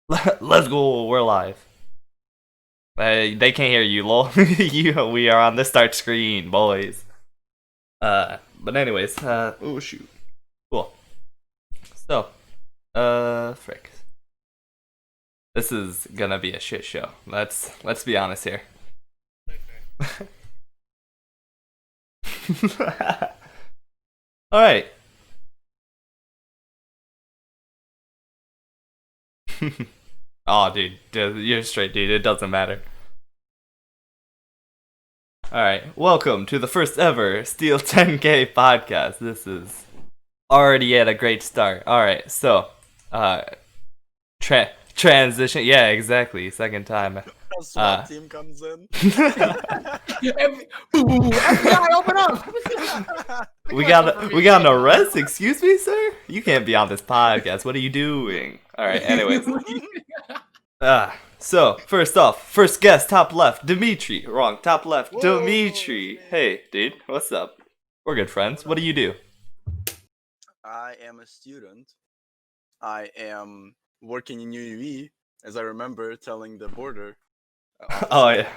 Let's go. We're live. They can't hear you, lol. We are on the start screen, boys. But anyways, oh shoot, cool. So, frick, this is gonna be a shit show. Let's be honest here. All right. Oh, dude, you're straight, dude. It doesn't matter. All right, welcome to the first ever Steel 10K podcast. This is already at a great start. All right, so uh, transition. Yeah, exactly. Second time. A SWAT team comes in. FBI, open up! We got an arrest. Excuse me, sir. You can't be on this podcast. What are you doing? All right. Anyways. So first off, first guest, top left, Dmitry. Wrong, top left, Whoa, Dmitry. man. Hey, dude, what's up? We're good friends. What do you do? I am a student. I am working in UAV, as I remember telling the border. Oh yeah.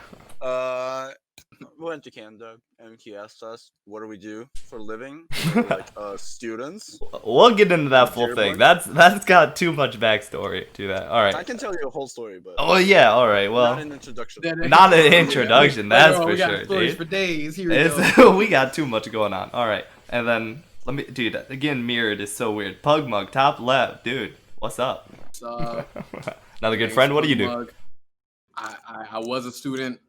We went to Canada and he asked us, what do we do for a living? We're like, students. We'll get into that full thing. Dearborn? That's got too much backstory to that. All I right. can tell you a whole story, but Oh yeah. All right. not Well, an introduction. not an introduction. That's Oh, for we got sure, stories dude. for days. Here we go. We got too much going on. All right, and then dude. Again, mirrored is so weird. PugMugx, top left, dude. What's up? So, Another good friend. What do you do? I was a student.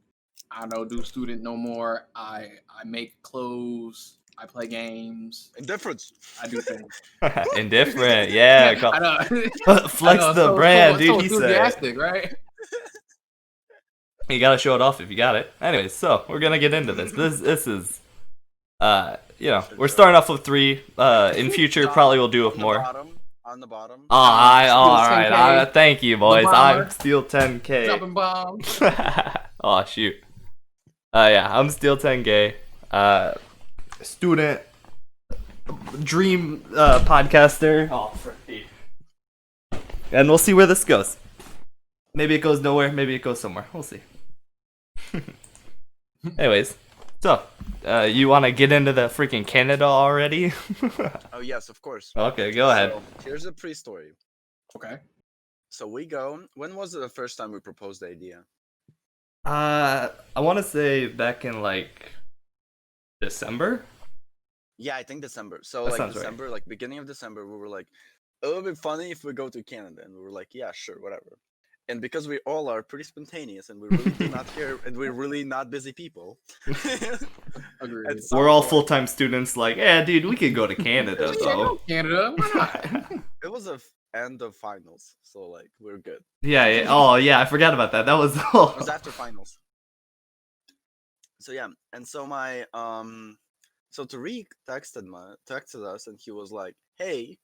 I don't do student no more. I make clothes. I play games. Indifference. I do things. Indifferent. Yeah. I know. Flex I know, the brand, dude. So He said. enthusiastic, right? You gotta show it off if you got it. Anyways, so we're gonna get into this. This is, we're starting off with 3. In future, probably we'll do with more. On the bottom. All right. 10K. Thank you, boys. bomber. I'm Steel 10K. Dropping bombs. Oh shoot. Yeah, I'm Steel 10K. Student, dream podcaster. Oh, frick. And we'll see where this goes. Maybe it goes nowhere. Maybe it goes somewhere. We'll see. Anyways, so you want to get into the freaking Canada already? Oh yes, of course. Okay, go ahead. So, here's a pre-story. Okay. So we go. When was it the first time we proposed the idea? I want to say back in like December. Yeah, I think December. So That like sounds right. December, like beginning of December, we were like, it would be funny if we go to Canada, and we were like, yeah, sure, whatever. And because we all are pretty spontaneous, and we really do not care, and we're really not busy people. Agreed. At some We're all point- full-time students. Like, yeah, dude, we could go to Canada though. Canada, why not? It was end of finals, so like we're good. Yeah. Oh, yeah. I forgot about that. That was It all. was after finals. So yeah, and so my so Tariq texted us, and he was like, "Hey,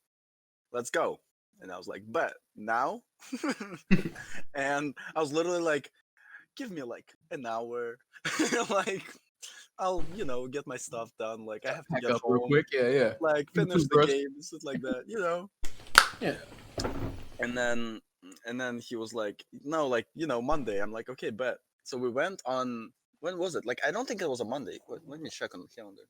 let's go." And I was like, "Bet now." And I was literally like, "Give me like an hour, like I'll get my stuff done. Like I have to Pack get up real home, quick. Yeah. like Give me finish the toothbrush. game, shit like that, Yeah. And then he was like, no, like Monday. I'm like, okay, bet. So we went on. When was it? Like I don't think it was a Monday. Let me check on the calendar.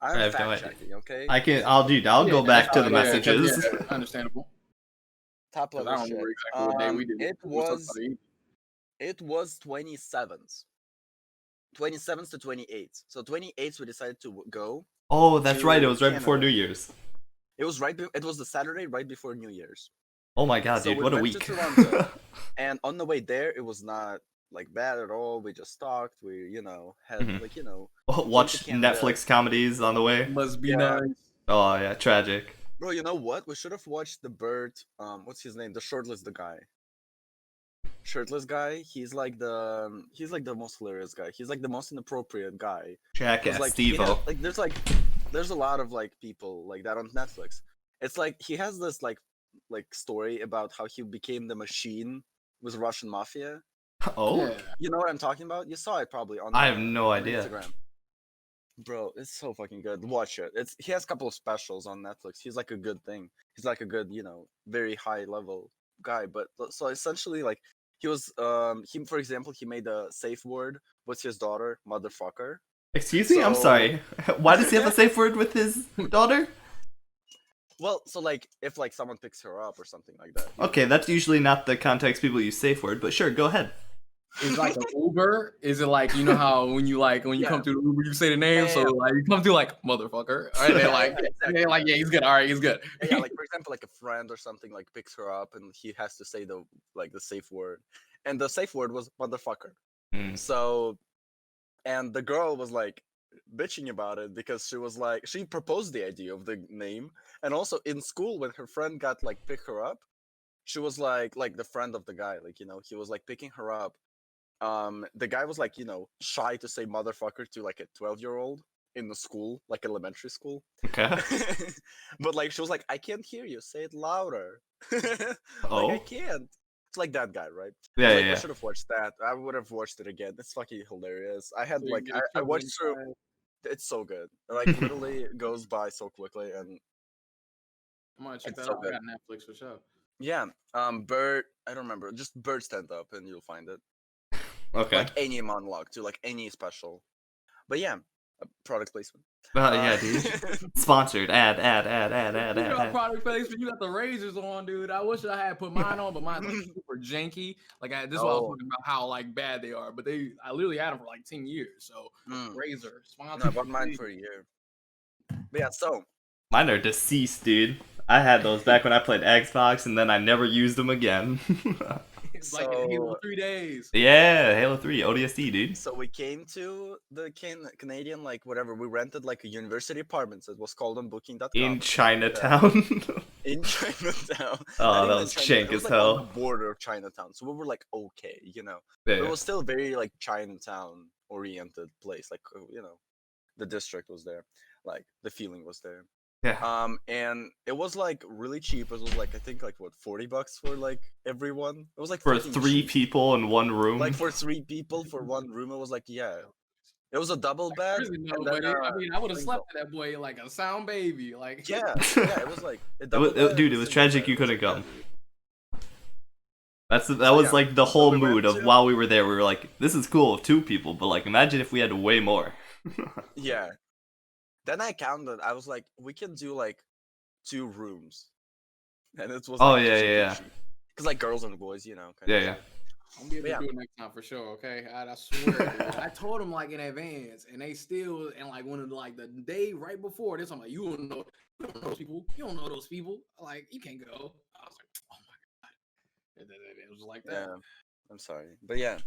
I I'm have no fact idea. checking, okay? I'll go back to the messages. Yeah, understandable. Top 'Cause level I don't shit. remember exactly what day we did. It We talked was about it. it was 27th. 27th to 28th. So 28th we decided to go. Oh, that's To right. It was right before Canada. New Year's. It was it was the Saturday right before New Year's. Oh my god, So dude, we what a went to week. Toronto. And on the way there, it was not like bad at all. We just talked. We had Mhm. like Watch Canada. Netflix comedies on the way. Must be Yeah. nice. Oh yeah, tragic. Bro, you know what? We should have watched the bird. What's his name? The shirtless guy. He's like the most hilarious guy. He's like the most inappropriate guy. 'Cause, Jackass, like he Steve-O. has, there's a lot of like people like that on Netflix. It's like he has this like story about how he became the machine with Russian mafia. Oh, Yeah. You know what I'm talking about? You saw it probably on. I have no on idea. Instagram. Bro, it's so fucking good. Watch it. He has a couple of specials on Netflix. He's like a good thing. He's like a good, very high level guy, but so essentially like he was him for example he made a safe word with his daughter, motherfucker. Excuse me? I'm So- sorry. Why does he have a safe word with his daughter? Well, so like if like someone picks her up or something like that. he would Okay, be that's usually not the context people use safe word, but sure, go ahead. Is it like an Uber? Is it like, you know how when you Yeah. come through the Uber, you say the name, Yeah, so yeah. like you come through like motherfucker, and they're like, Yeah, exactly. yeah, he's good. All right, he's good. Yeah, like for example, like a friend or something like picks her up and he has to say the safe word, and the safe word was motherfucker. Mm. So, and the girl was like bitching about it because she was like she proposed the idea of the name, and also in school when her friend got like pick her up, she was like the friend of the guy, like he was like picking her up. The guy was like shy to say motherfucker to like a 12-year-old in the school, like elementary school. Okay. But like she was like, I can't hear you, say it louder. Like Oh? I can't. It's like that guy, right? Yeah, Like, yeah, I yeah. should have watched that. I would have watched it again. It's fucking hilarious. I had So you like get a I trouble watched through. inside. It's so good. Like literally it goes by so quickly, and I'm gonna check it's that so out. good. I got Netflix for sure. yeah. Bird. I don't remember. Just Bird stand up, and you'll find it. Okay. Like any monologue to like any special. But yeah, product placement. Yeah, dude. Sponsored. Ad. You got product placement. You got the razors on, dude. I wish I had put mine on, but mine's like super janky. Like this is why I was Oh. talking about how like bad they are. But I literally had them for like 10 years. So razor sponsor. No, I bought mine for a year. But yeah, so Mine are deceased, dude. I had those back when I played Xbox, and then I never used them again. It's like in So- 3 days. Yeah, Halo 3, ODST, dude. so we came to the Canadian like whatever. We rented like a university apartment. So it was called on Booking.com. In Chinatown. In Chinatown. Oh, Not that even was Chinatown, jank it was, as like, hell. on the border of Chinatown. So we were like okay, Yeah, But it yeah. was still very like Chinatown oriented place. Like the district was there. Like the feeling was there. Yeah. And it was like really cheap. It was like I think like what $40 for like everyone. It was like For fucking 3 cheap. people in one room. Like for 3 people for one room, it was like yeah. It was a double bed. Really no, and then, but I mean, I would have single. slept with that boy like a sound baby. Like Yeah, it was like a double bed dude, and it a was single tragic bed. you It was couldn't like, come. yeah. That was yeah, like the so whole we went mood of to- while we were there. We were like, this is cool with 2 people, but like imagine if we had way more. Yeah. Then I counted. I was like, we can do like 2 rooms, and it was. Oh, like, yeah. Because like girls and boys, kind Yeah, of yeah. thing. I'm gonna be able Yeah. to do it next time for sure. Okay, I swear. Dude. I told them like in advance, and they still and like when like the day right before this, I'm like, you don't know those people. You don't know those people. Like you can't go. I was like, oh my god. It was like that. Yeah, I'm sorry, but yeah.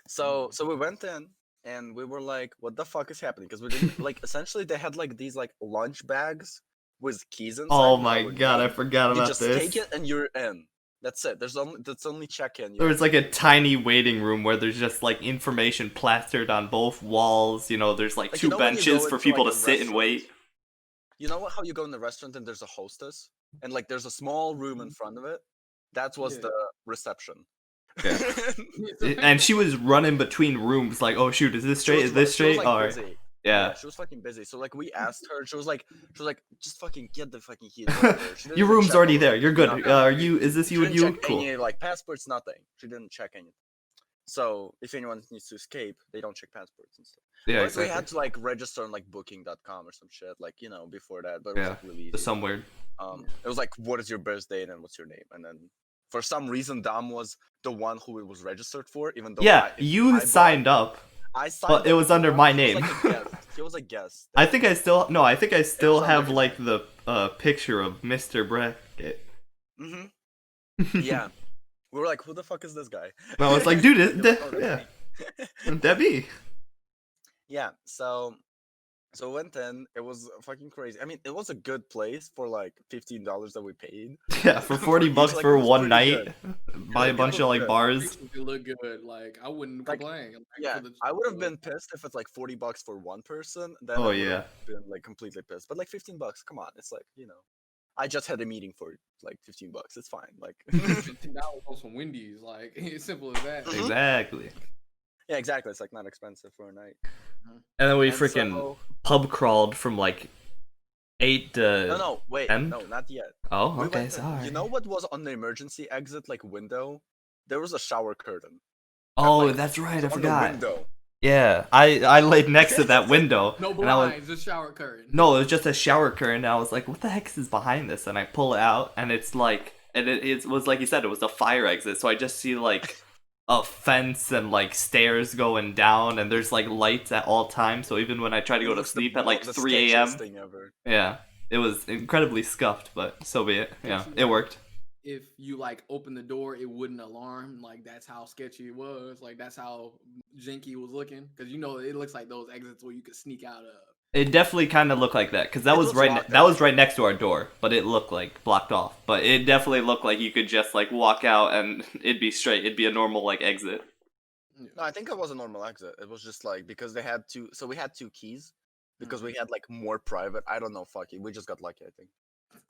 So we went in and we were like, what the fuck is happening? Because we didn't like essentially they had like these like lunch bags with keys inside. Oh with my our god, I name. forgot You about just this. take it and you're in. That's it. That's only check-in. There was like a tiny waiting room where there's just like information plastered on both walls. There's like Like, 2 when you benches go for into, people like, to a sit and wait. You know how you go in the restaurant and there's a hostess and like there's a small room in front of it. That was Yeah. the reception. Yeah. And she was running between rooms like, oh shoot, is this She straight? was Is this she was, straight? like, Alright. busy. Yeah. She was fucking busy. So like we asked her, she was like, just fucking get the fucking keys. over there." She didn't Your even room's check already our there. room, You're good. nothing. Is this She you and didn't you? check Cool. any like passports, nothing. She didn't check anything. So if anyone needs to escape, they don't check passports and stuff. Yeah, But exactly. we had to like register on like Booking.com or some shit, like before that. But it was Yeah, like really easy. Just some weird. It was like, what is your birth date and what's your name? And then for some reason, Dom was the one who it was registered for, even though Yeah, you signed up. I signed but it up was for under Dom. my He was name. like a guest. He was a guest. I think I still was have under like his the picture of Mr. Brackett. Mm-hmm. Yeah. We were like, who the fuck is this guy? And I was like, dude, He was like, "Oh, that's yeah, me." Debbie. Yeah. So we went in. It was fucking crazy. I mean, it was a good place for like $15 that we paid. Yeah, for $40 each, like, for it was one pretty night, good. buy a it bunch was of like good. bars. It look good. Like I wouldn't Like, complain. Like, Yeah, for the- I would have been pissed if it's like $40 for one person. Then Oh, I would yeah. have been like completely pissed. But like $15, come on, it's like I just had a meeting for like $15. It's fine. Like, $15 on some Wendy's. Like it's simple as that. Exactly. yeah, exactly. It's like not expensive for a night. And then we And freaking so- pub crawled from like 8 No, wait, 10? no, not yet. Oh, We okay, went in- sorry. You know what was on the emergency exit like window? There was a shower curtain. Oh, like, that's right. I on the forgot. window. Yeah, I laid next to that window. No and I was, blinds, just shower curtain. no, it was just a shower curtain. And I was like, what the heck is behind this? And I pull it out, and it's like, and it was like you said, it was a fire exit. So I just see like a fence and like stairs going down, and there's like lights at all times. So even when I try to It go to looks sleep at like the 3 sketchiest a.m., thing ever. yeah, it was incredibly scuffed, but so be it. Yeah, Actually, it worked. If you like open the door, it wouldn't alarm. Like that's how sketchy it was. Like that's how janky it was looking. Because you know it looks like those exits where you could sneak out of. It definitely kind of looked like that because that It was was right. locked, That was right next to our door, but it looked like blocked off. But it definitely looked like you could just like walk out and it'd be straight. It'd be a normal like exit. No, I think it was a normal exit. It was just like because they had two. So we had 2 keys because we had like more private. I don't know. Fuck it. We just got lucky. I think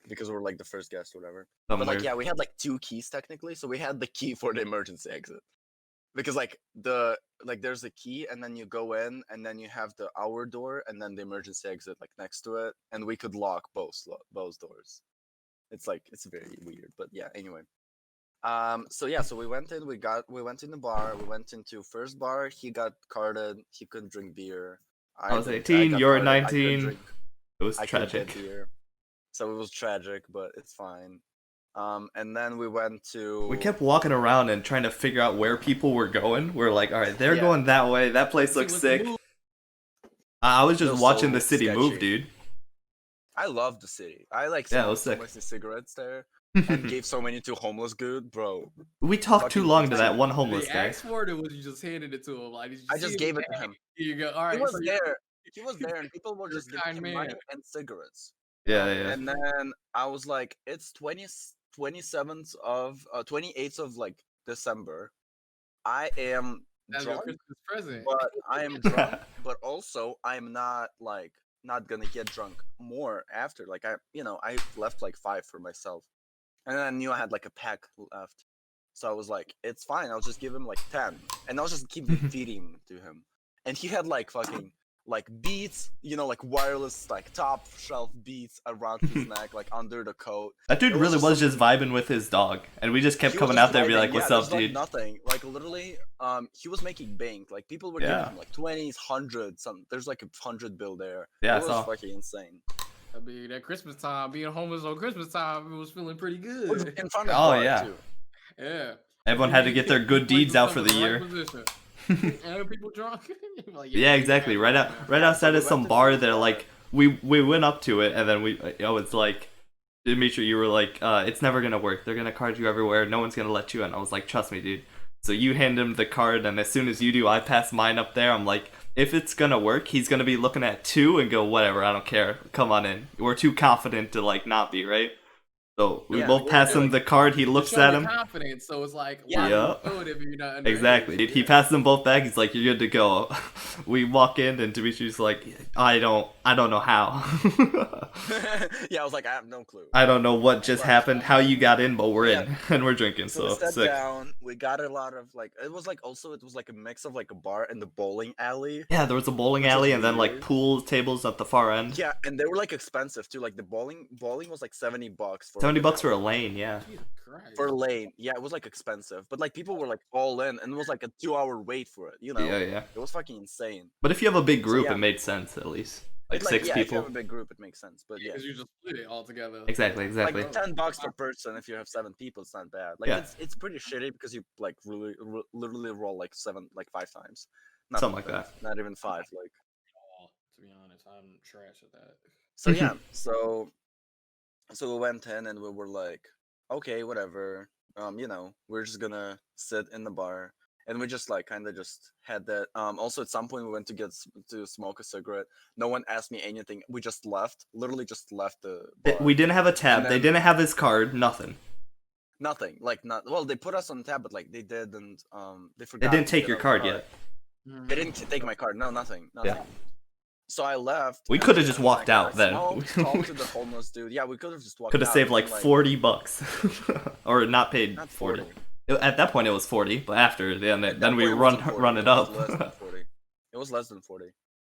because we were like the first guest or whatever. But like Somewhere. yeah, we had like 2 keys technically. So we had the key for the emergency exit because like there's a key and then you go in and then you have the our door and then the emergency exit like next to it and we could lock both doors. It's like it's very weird, but yeah. Anyway. So yeah, so we went in in the bar, we went into first bar, he got carded, he couldn't drink beer. I was didn't- 18, got you're carded, I couldn't 19. drink- It was I couldn't tragic. get beer. So it was tragic, but it's fine. And then we went to We kept walking around and trying to figure out where people were going. We're like, all right, they're Yeah. going that way. That place See looks what the sick. move- I was It just was watching so the city move, sketchy. dude. I love the city. I like Yeah, it smoked was so sick. many cigarettes there and gave so many to homeless dude, bro. We talked too fucking long to that insane. one Did homeless they guy. ask for it, or was you just handed it to him? Like, did you I see just it? gave it to him. Here you go. All right. He was so you- there. He was there and people were You're a just giving kind him man. money and cigarettes. Yeah, yeah. And then I was like, it's 27th of 28th of like December. I am That's your drunk, Christmas present. but I am drunk, but also I'm not not gonna get drunk more after. Like I left like 5 for myself, and then I knew I had like a pack left, so I was like, it's fine. I'll just give him like 10, and I'll just keep feeding to him. And he had like fucking like beats, like wireless like top shelf beats around his neck, like under the coat. That dude It was really just was just vibing with his dog, and we just kept He was coming just out there and be vibing, like, "What's up, there's, dude?" nothing. Like literally, he was making bank. Like people were Yeah. giving him like 20s, 100s. There's like a 100 bill there. Yeah, I it was saw. fucking insane. I mean, that Christmas time, being homeless on Christmas time, it was feeling pretty It was good. in front of Oh, bar, yeah. too. Yeah. Everyone had to get their good deeds out for the Right year. position. And people drunk. Like, Yeah, exactly. Right outside we of some went to bar this there, bar. like we went up to it, and then I was like, Dmitry, you were like, it's never gonna work. They're gonna card you everywhere. No one's gonna let you in. I was like, trust me, dude. So you hand him the card, and as soon as you do, I pass mine up there. I'm like, if it's gonna work, he's gonna be looking at 2 and go, whatever, I don't care. Come on in. We're too confident to like not be, right? So we Yeah, both pass you're him the card. He looks at him. Confidence, so it's like, Yeah. why Yeah. you good if you're not underage? Exactly, dude. He Yeah. passes them both back. He's like, "You're good to go." We walk in, and Dimitri's like, "I don't know how. Yeah, I was like, I have no clue. I don't know what just Right. happened, how you got in, but we're in, Yeah. and we're drinking. So we So sat sick." down. We got a lot of like. It was like a mix of like a bar and the bowling alley. Yeah, there was a bowling Which was alley, and then like weird. pool tables at the far end. Yeah, and they were like expensive too. Like the bowling was like $70 for $70 like, for a lane. Yeah. Jesus Christ. for a lane. Yeah, it was like expensive, but like people were like all in, and it was like a 2-hour wait for it. Yeah, yeah. It was fucking insane. But if you have a big group, yeah. it made sense at least. Like It's 6 yeah, If you people. have a big group, it makes sense. But yeah, Because you just split it all together. Exactly. like $10 per person if you have 7 people, it's not bad. Like Yeah. it's pretty shitty because you like literally roll like 5 times. Something like that. Not even 5. Like Oh, to be honest, I'm trash at that. so yeah. so we went in and we were like, okay, whatever. We're just gonna sit in the bar. And we just like kind of just had that. Also, at some point, we went to smoke a cigarette. No one asked me anything. We just left. Literally, just left the bar. We didn't have a tab. And They then- didn't have his card. Nothing. Nothing. Like not. Well, they put us on the tab, but like they didn't. They They forgot. didn't to take get your our card yet. They didn't take my card. No, nothing. Nothing. Yeah. So I left. We and could have then, just walked like, out I then. smoked, talked to the homeless dude. Yeah, we could have just walked. Could have out saved and like been, $40, or not paid Not 40. 40. At that point, it was 40, but after then At that then we point, it run wasn't 40, run it was up less than 40. It was less than 40.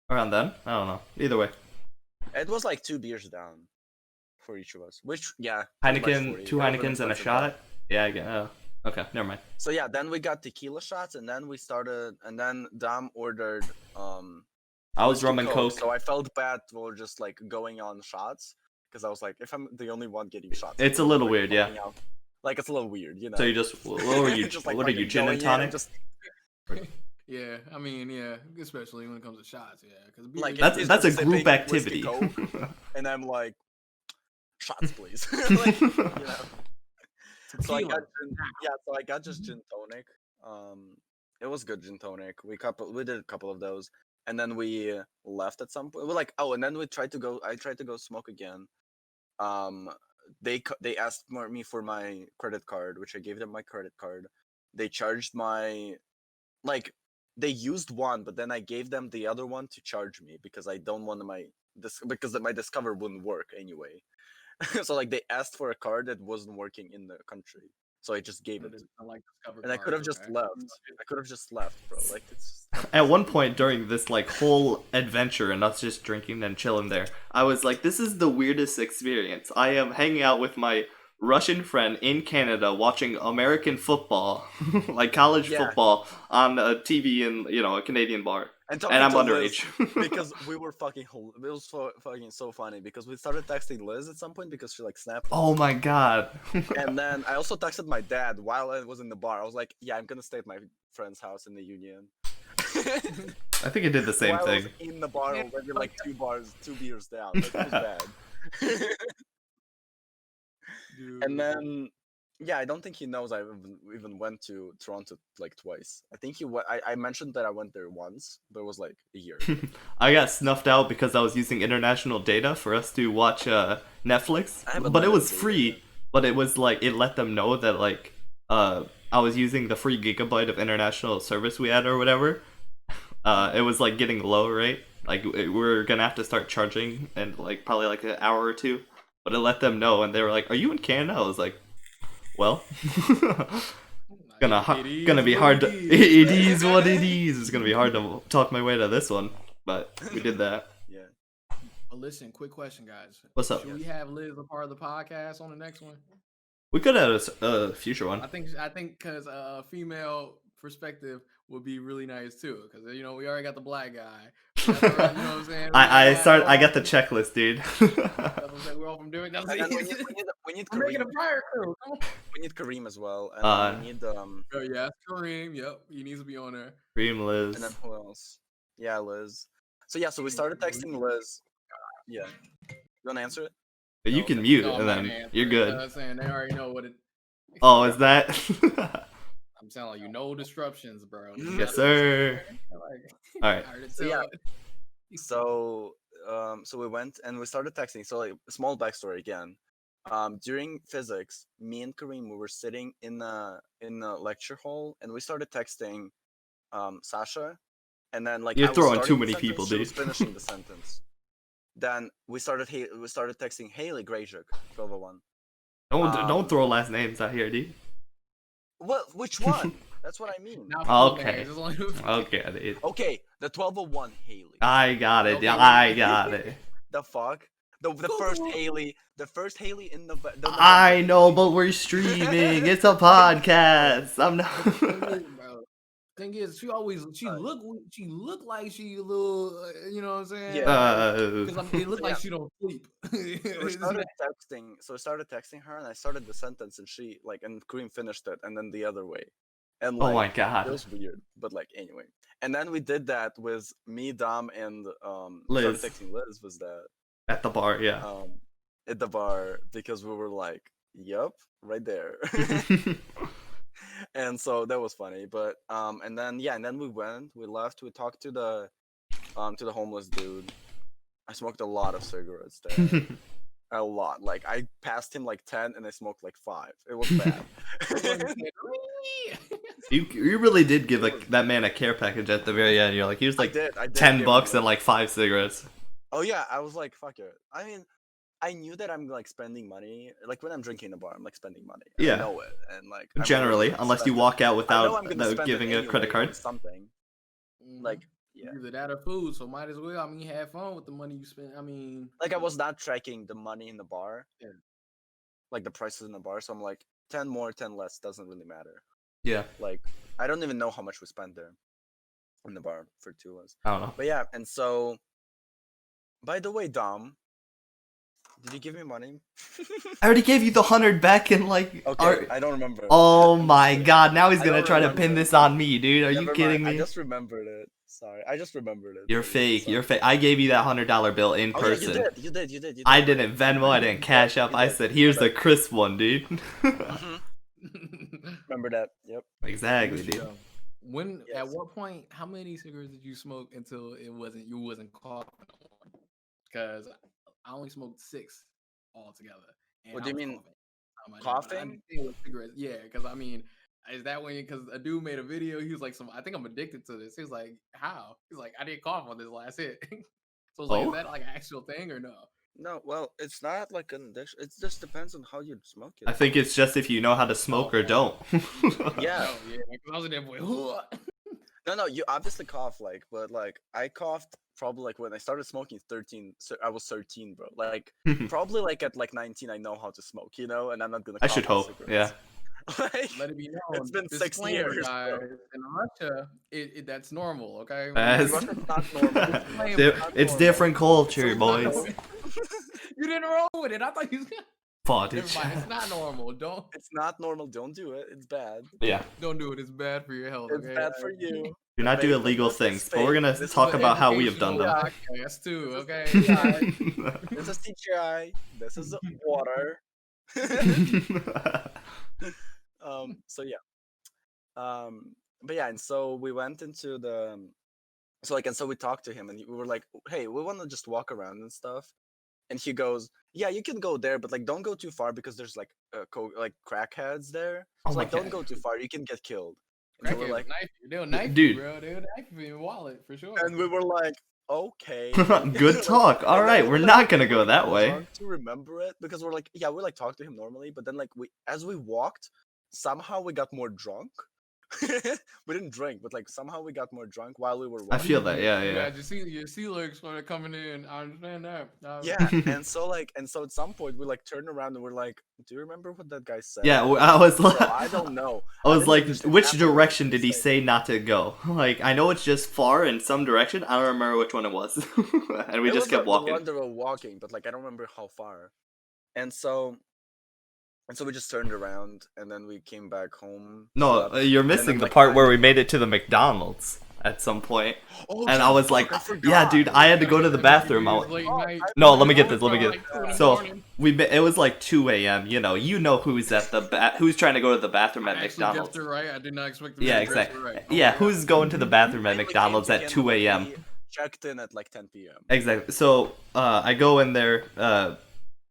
around then. I don't know. Either way, It was like 2 beers down for each of us. Which pretty much Heineken, 40. 2 That was an Heinekens and a expensive shot. bet. Yeah, I get. Okay, never mind. So yeah, then we got tequila shots, and then we started, and then Dom ordered I was whiskey rum and coke. So I felt bad for just like going on shots because I was like, if I'm the only one getting shots, It's a little weird, yeah. out. Like it's a little weird, you know. So you just what were you? Just, like, what are you, fucking gin and going in tonic? just- Yeah, I mean, yeah, especially when it comes to shots, yeah, because Like, That's it's a just group sipping activity. whiskey and I'm like, shots, please. Like, you know. So I got so I got just gin tonic. It was good gin tonic. We did a couple of those, and then we left at some point. We're like, and then we tried to go. I tried to go smoke again. They asked me for my credit card, which I gave them my credit card. They charged my they used one, but then I gave them the other one to charge me because I don't want because my Discover wouldn't work anyway. So like they asked for a card that wasn't working in the country, so I just gave it. And I could have just left. I could have just left, bro. Like it's. At one point during this like whole adventure and us just drinking and chilling there, I was like, this is the weirdest experience. I am hanging out with my Russian friend in Canada watching American football, like college football on a TV in a Canadian bar. And I'm underage. Because we were fucking. It was fucking so funny because we started texting Liz at some point because she like snapped. Oh my god. And then I also texted my dad while I was in the bar. I was like, "Yeah, I'm gonna stay at my friend's house in the Union." I think I did the same while thing. I was in the bar already, like 2 beers down. Like, it was bad. And then, I don't think he knows I even went to Toronto like twice. I think I mentioned that I went there once, but it was like a year. I got snuffed out because I was using international data for us to watch Netflix, but it was free. But it was like it let them know that like I was using the free gigabyte of international service we had or whatever. It was like getting low, right? Like we're gonna have to start charging in like probably like an hour or two. But it let them know, and they were like, "Are you in Canada?" I was like, "Well, gonna be hard to. It is what it is. It's gonna be hard to talk my way to this one, but we did that." Yeah. But listen, quick question, guys. What's up? Should we have Liz a part of the podcast on the next one? We could have a future one. I think because a female perspective would be really nice too, because we already got the black guy. You know what I'm saying? I got the checklist, dude. We're all from doing that. We need We're making a Kareem. fire crew. Come on. We need Kareem as well, and we need Oh yeah, Kareem. Yep, he needs to be on there. Kareem, Liz. And then who else? Yeah, Liz. So we started texting Liz. Yeah. You wanna answer it? You can mute, No, and then you're good. I'm saying they already know what it. Oh, is that? I'm telling you, no disruptions, bro. Yes, sir. All right. So we went and we started texting. So like small backstory again. During physics, me and Kareem we were sitting in the lecture hall and we started texting Sasha, and then like You're I was throwing starting too the many sentence, people, she was dude. finishing the sentence. Then we started texting Haley Grayjuk 1201. Don't throw last names out here, dude. Well, which one? That's what I mean. Okay. Okay, dude. Okay, the 1201 Haley. I got it. I got it. The fuck? The first Haley. The first Haley in the. I know, but we're streaming. It's a podcast. I'm not. Thing is, she looked like she a little, you know what I'm saying? Yeah. Because it looked like she don't sleep. So we started texting her, and I started the sentence, and she and Kareem finished it, and then the other way. And Oh my god. it was weird, but anyway. And then we did that with me, Dom, and Liz. started texting Liz. Was that At the bar, yeah. at the bar because we were like, "Yup, right there." And so that was funny, but and then we left, we talked to the homeless dude. I smoked a lot of cigarettes there. A lot. Like I passed him 10 and I smoked 5. It was bad. You really did give that man a care package at the very end. You're like, here's I did $10 and 5 cigarettes. Oh yeah, I was like, fuck it. I mean, I knew that I'm spending money. When I'm drinking in a bar, I'm spending money. Yeah. I know it, and I'm Generally, gonna unless you spend walk out I know without I'm gonna spend giving it a credit anyway on card. something. Yeah. Either that or food, so might as well. I mean, have fun with the money you spend. I mean, Like I was not tracking the money in the bar, Yeah. like the prices in the bar. So I'm like, 10 more, 10 less doesn't really matter. Yeah. Like I don't even know how much we spent there in the bar for 2 hours. I don't know. But yeah, and so. By the way, Dom, did you give me money? I already gave you the 100 back in like. Okay, I don't remember. Oh I'm just my kidding. god! Now he's I gonna don't try to pin remember. this on me, dude. Are you Never kidding mind. me? I just remembered it. Sorry, I just remembered it. You're so fake. You're sorry. fake. I gave you that $100 bill in Oh yeah, person. you did. I didn't Venmo. I didn't Cash App. I said, "Here's the crisp one, dude." Mhm. Remember that? Yep. Exactly, dude. When Yes. at what point? How many cigarettes did you smoke until you wasn't coughing no more? Because I only smoked 6 altogether. And What I do you was mean, coughing. But I coughing? understand what cigarettes. Yeah, because I mean, is that when? Because a dude made a video. He was like, I think I'm addicted to this. He was like, how? He's like, I didn't cough on this last hit. So I was like, is Oh, that like an actual thing or no? No, well, it's not like an addiction. It just depends on how you smoke it. I think it's just if you know how to smoke or don't. Yeah. Oh yeah. Because I was in there, boy. No, you obviously cough, like, but like I coughed probably like when I started smoking 13. So I was 13, bro. Like probably like at like 19, I know how to smoke, and I'm not gonna. I Cough should on hope. Yeah. cigarettes. Like, Let it be known. it's been 6 Disclaimer, years, guys. bro. In Russia, that's normal. Okay. As- In Russia, it's not normal. Disclaimer. It's different culture, It's not boys. normal. You didn't roll with it. I thought you. Fuck, Never dude. mind. It's not normal. It's not normal. Don't do it. It's bad. Yeah. Don't do it. It's bad for your health. It's Okay. bad for you. Do not do Fake, illegal this is things, but we're fake. gonna This is talk an about how we have done Educational them. podcast too. This is Okay. This is TGI. This is water. So yeah. But yeah, and so we went into the. So we talked to him, and we were like, "Hey, we want to just walk around and stuff." And he goes, "Yeah, you can go there, but like, don't go too far because there's like like crackheads there. Oh So my like, don't God. go too far. You can get killed." And we Crackheads were like, knife you. They'll knife Dude. you, bro. They'll knife you in your wallet for sure. and we were like, "Okay." Good Like, talk. All and then right, we we're were, not like, gonna go that too way. drunk to remember it because we're like, yeah, we like talked to him normally, but then like as we walked, somehow we got more drunk. We didn't drink, but like somehow we got more drunk while we were walking. I feel that. Yeah, You yeah. had your sea legs started coming in. I understand that. Yeah, and so at some point we like turned around and we're like, "Do you remember what that guy said?" Yeah, I was Bro, like, I don't know. I was didn't like, understand which half of what direction he did he said. say not to go? Like, I know it's just far in some direction. I don't remember which one it was, and we It just was kept the walking. one that we were walking, but like I don't remember how far. And so we just turned around and then we came back home. No, slept, you're and then, missing the like, part where 9 we made it to the McDonald's at some point. Oh, And yeah, I was fuck, like, I yeah, forgot. dude, I had to go to the bathroom. I was- No, let me get this. Let me get this. So it was like 2 a.m. You know who's at the who's trying to go to the bathroom at McDonald's. Right? I did not expect to Yeah, be dressed exactly. right. Yeah, who's going to the bathroom at We came McDonald's to at him 2 when a.m. we checked in at like 10 p.m. Exactly. So I go in there,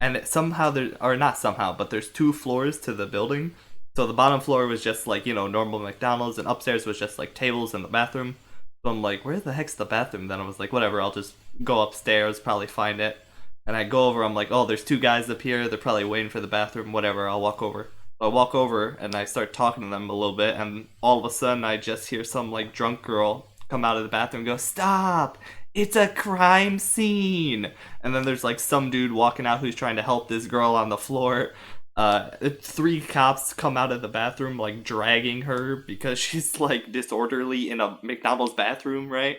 and somehow not somehow, but there's 2 floors to the building. So the bottom floor was just like normal McDonald's, and upstairs was just like tables in the bathroom. So I'm like, where the heck's the bathroom? Then I was like, whatever, I'll just go upstairs, probably find it. And I go over, I'm like, oh, there's 2 guys up here. They're probably waiting for the bathroom. Whatever, I'll walk over. So I walk over and I start talking to them a little bit, and all of a sudden I just hear some like drunk girl come out of the bathroom and go, "Stop! It's a crime scene!" And then there's like some dude walking out who's trying to help this girl on the floor. 3 cops come out of the bathroom like dragging her because she's like disorderly in a McDonald's bathroom, right?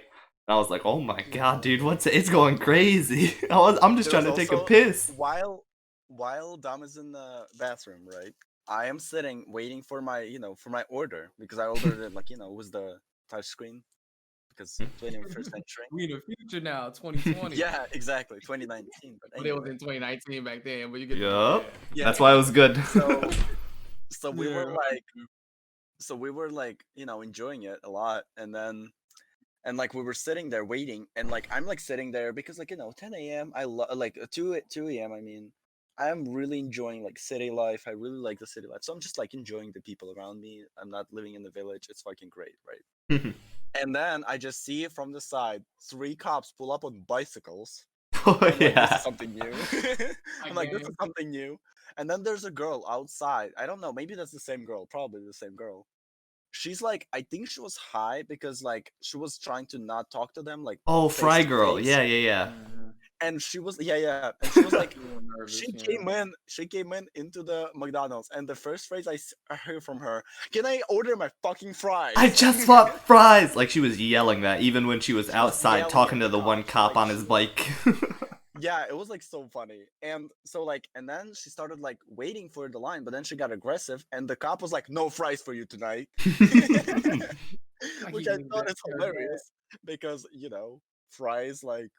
And I was like, oh my god, dude, it's going crazy. I'm just There trying to was take a also- piss. While Dom is in the bathroom, right? I am sitting waiting for my for my order because I ordered it like it was the touch screen because 21st century. We in the future now, 2020. Yeah, exactly, 2019. But But it was anyway. in 2019 back then. But you get Yup. Yeah. That's why it was good. So we were like enjoying it a lot, and like we were sitting there waiting, and like I'm like sitting there because 10 a.m. I love like 2 a.m. I mean, I'm really enjoying like city life. I really like the city life, so I'm just like enjoying the people around me. I'm not living in the village. It's fucking great, right? And then I just see from the side 3 cops pull up on bicycles. Oh I'm like, this yeah. is something new. I'm like, this is something new. And then there's a girl outside. I don't know. Maybe that's the same girl. Probably the same girl. she's like, I think she was high because like she was trying to not talk to them, like Oh, face Fry to Girl. face. Yeah, yeah, yeah. And she was and she was like, You were nervous, she yeah. came in into the McDonald's, and the first phrase I heard from her, "Can I order my fucking fries?" I just want fries. Like she was yelling that even when she was She was outside yelling talking at to the one cops, cop like, on his she- bike. Yeah, it was like so funny. And so like, and then she started like waiting for the line, but then she got aggressive, and the cop was like, "No fries for you tonight," Like which he I knew thought that is her dad. hilarious because fries like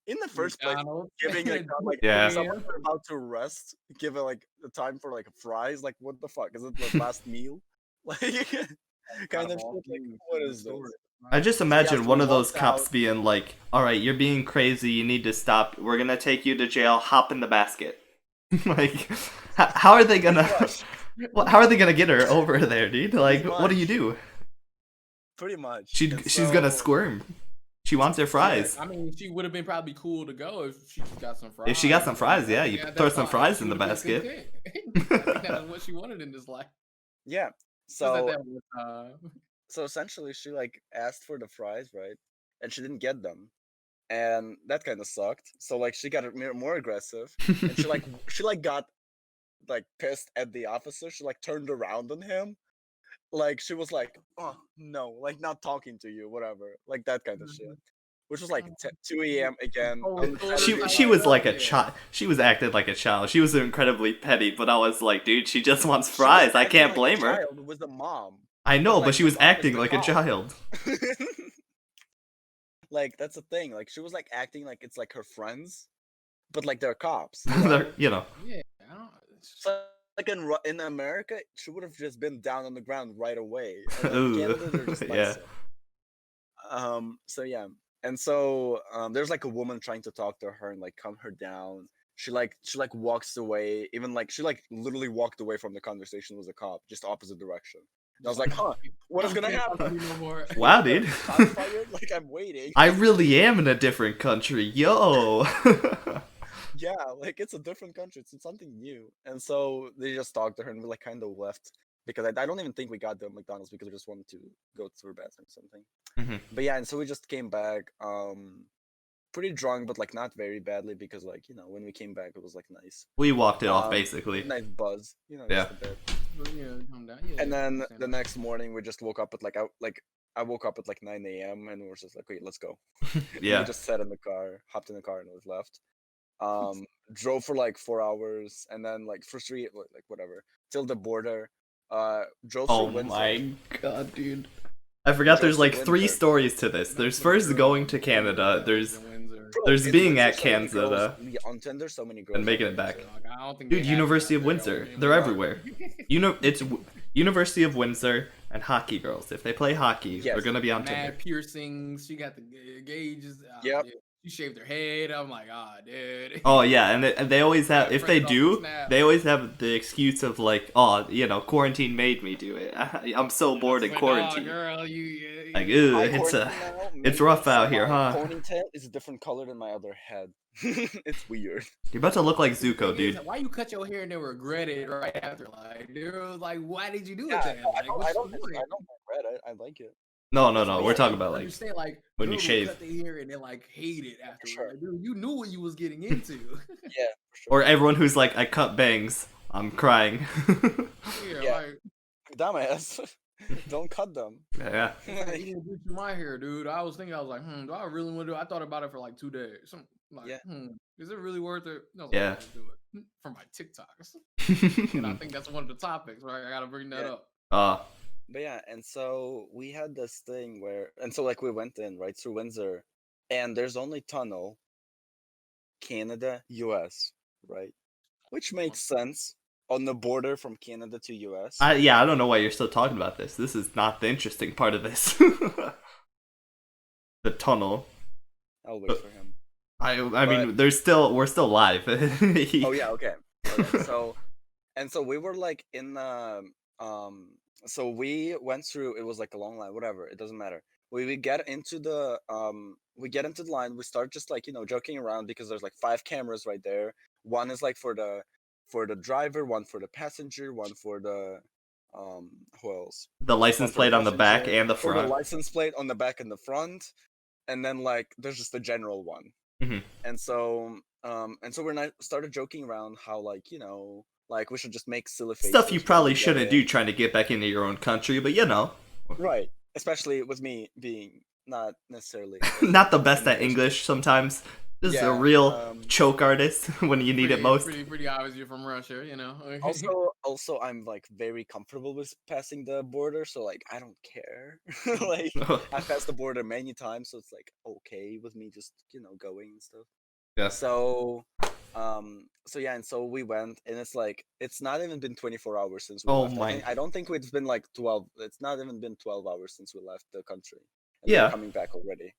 in the first place, McDonald's. giving like Yeah. someone who's about to rest, give it like the time for like fries. Like, what the fuck? Is it the last meal? Like, kind of shit. Like, what is this? I just Yeah, imagine so one we of those walked cops out. being like, "All right, you're being crazy. You need to stop. We're gonna take you to jail. Hop in the basket." Like, how are they gonna? much. How are they gonna get her over there, dude? Like, Pretty what do you much. do? Pretty much. And She's gonna so- squirm. She wants her fries. I mean, she would have been probably cool to go if she got some fries. If she got some fries, yeah, you at throw that some point, fries she in the would've been basket. content. I think that's what she wanted in this life. Yeah. Just at So that one time. so essentially, she like asked for the fries, right? And she didn't get them, and that kind of sucked. So like, she got more aggressive, and she got like pissed at the officer. She like turned around on him. Like, she was like, "Oh no, like, not talking to you, whatever," like that kind of shit. Which was like 2 a.m. again. Oh, On so She Saturday she night. was like a Yeah. child. She was acting like a child. She was incredibly petty, but I was like, dude, she just wants She was fries. I acting can't like a blame her. child with the mom. I know, like, but she the was mom is acting the like a cop. child. Like, that's the thing. Like, she was like acting like it's like her friends, but like they're cops. They're- you know. Yeah, I don't. So like in America, she would have just been down on the ground right away. And in Ooh, Canada, they're just yeah. nicer. So yeah, and so there's like a woman trying to talk to her and like calm her down. She walks away, even like she like literally walked away from the conversation with the cop, just opposite direction. And I was like, huh, what is gonna happen? No more. Wow, dude. Shots fired? Like, I'm waiting. I really am in a different country, yo. Yeah, like it's a different country. It's something new. And so they just talked to her and we like kind of left because I don't even think we got the McDonald's because we just wanted to go to our bathroom or something. Mhm. But yeah, and so we just came back pretty drunk, but like not very badly because like, when we came back it was like nice. We walked it off, Um, basically. Nice buzz, Yeah. just a bit. Yeah, calm down. Yeah, And then understand the that. next morning we just woke up at I woke up at like 9 a.m. and we were just like, wait, let's go. And Yeah. we just sat in the car, hopped in the car and we left. Drove for like 4 hours and then like for like whatever till the border. Drove Oh through Windsor. my god, dude. I forgot there's like 3 Windsor. stories to this. There's first going to Canada. There's Bro, There's in being Windsor, at so many girls- Canada. yeah, on Tinder, so many girls. and making are it back. Windsor. I don't think Dude, they have University it of out Windsor. there. They're everywhere. It's University of Windsor and hockey girls. If they play hockey, Yes. they're gonna be on Tinder. Mad piercings. She got the gauges. Yep. Yeah. She shaved her head. I'm like, dude. Oh yeah, and they always have. Yeah, If they friends off do, the snap. they always have the excuse of like, oh, quarantine made me do it. I'm so bored in Like, quarantine. "Oh, girl, you. Like, My ew, it's quarantine now it's means rough out here, my huh? Ponytail is a different color than my other head. It's weird. You're about to look like Zuko, Thing is, dude. Why you cut your hair and then regret it right after? Like, dude, like, why did you do it Yeah, then? no, Like, I what's don't the point? regret it. I like it. No, That's we're what I'm talking saying. about I like understand, like when you girls will shave. cut their hair and then like hate it after. Sure. Like, dude, you knew what you was getting into. Yeah, for sure. Or everyone who's like, I cut bangs. I'm crying. Yeah, Yeah. Dumbass. Don't cut them. Yeah. like even bleaching my hair, dude. I was thinking, I was like, do I really want to do it? I thought about it for like 2 days. Like, Yeah. Is it really worth it? I was Yeah. like, I'll do it for my TikToks. And I think that's one of the topics, right? I gotta bring that Yeah. up. But yeah, and so we had this thing and so like we went in right through Windsor, and there's only tunnel, Canada, US, right? Which makes sense on the border from Canada to US. I don't know why you're still talking about this. This is not the interesting part of this. The tunnel. I'll wait for him. I mean, we're still live. Oh yeah, okay. So we were like in the so we went through, it was like a long line, whatever, it doesn't matter. We get into the line, we start just like, joking around because there's like 5 cameras right there. One is like for the driver, one for the passenger, one for the who else? The license One for plate on the back passenger, and the for the front. license plate on the back and the front, and then like there's just a general one. Mhm. And so we're started joking around how like, you know, like we should just make silly faces. Stuff you when probably we get shouldn't in. do trying to get back into your own country, but you know. Right. Especially with me being not necessarily Not the best at English. English sometimes. Just a Yeah, real choke artist when you need it most. Pretty obvious you're from Russia, you know. Also, I'm like very comfortable with passing the border, so like I don't care. Like I passed the border many times, so it's like okay with me just, you know, going and stuff. Yeah. So yeah, and so we went, and it's like it's not even been 24 hours since we Oh left. my. I don't think it's been like 12. It's not even been 12 hours since we left the country. And Yeah. we're coming back already.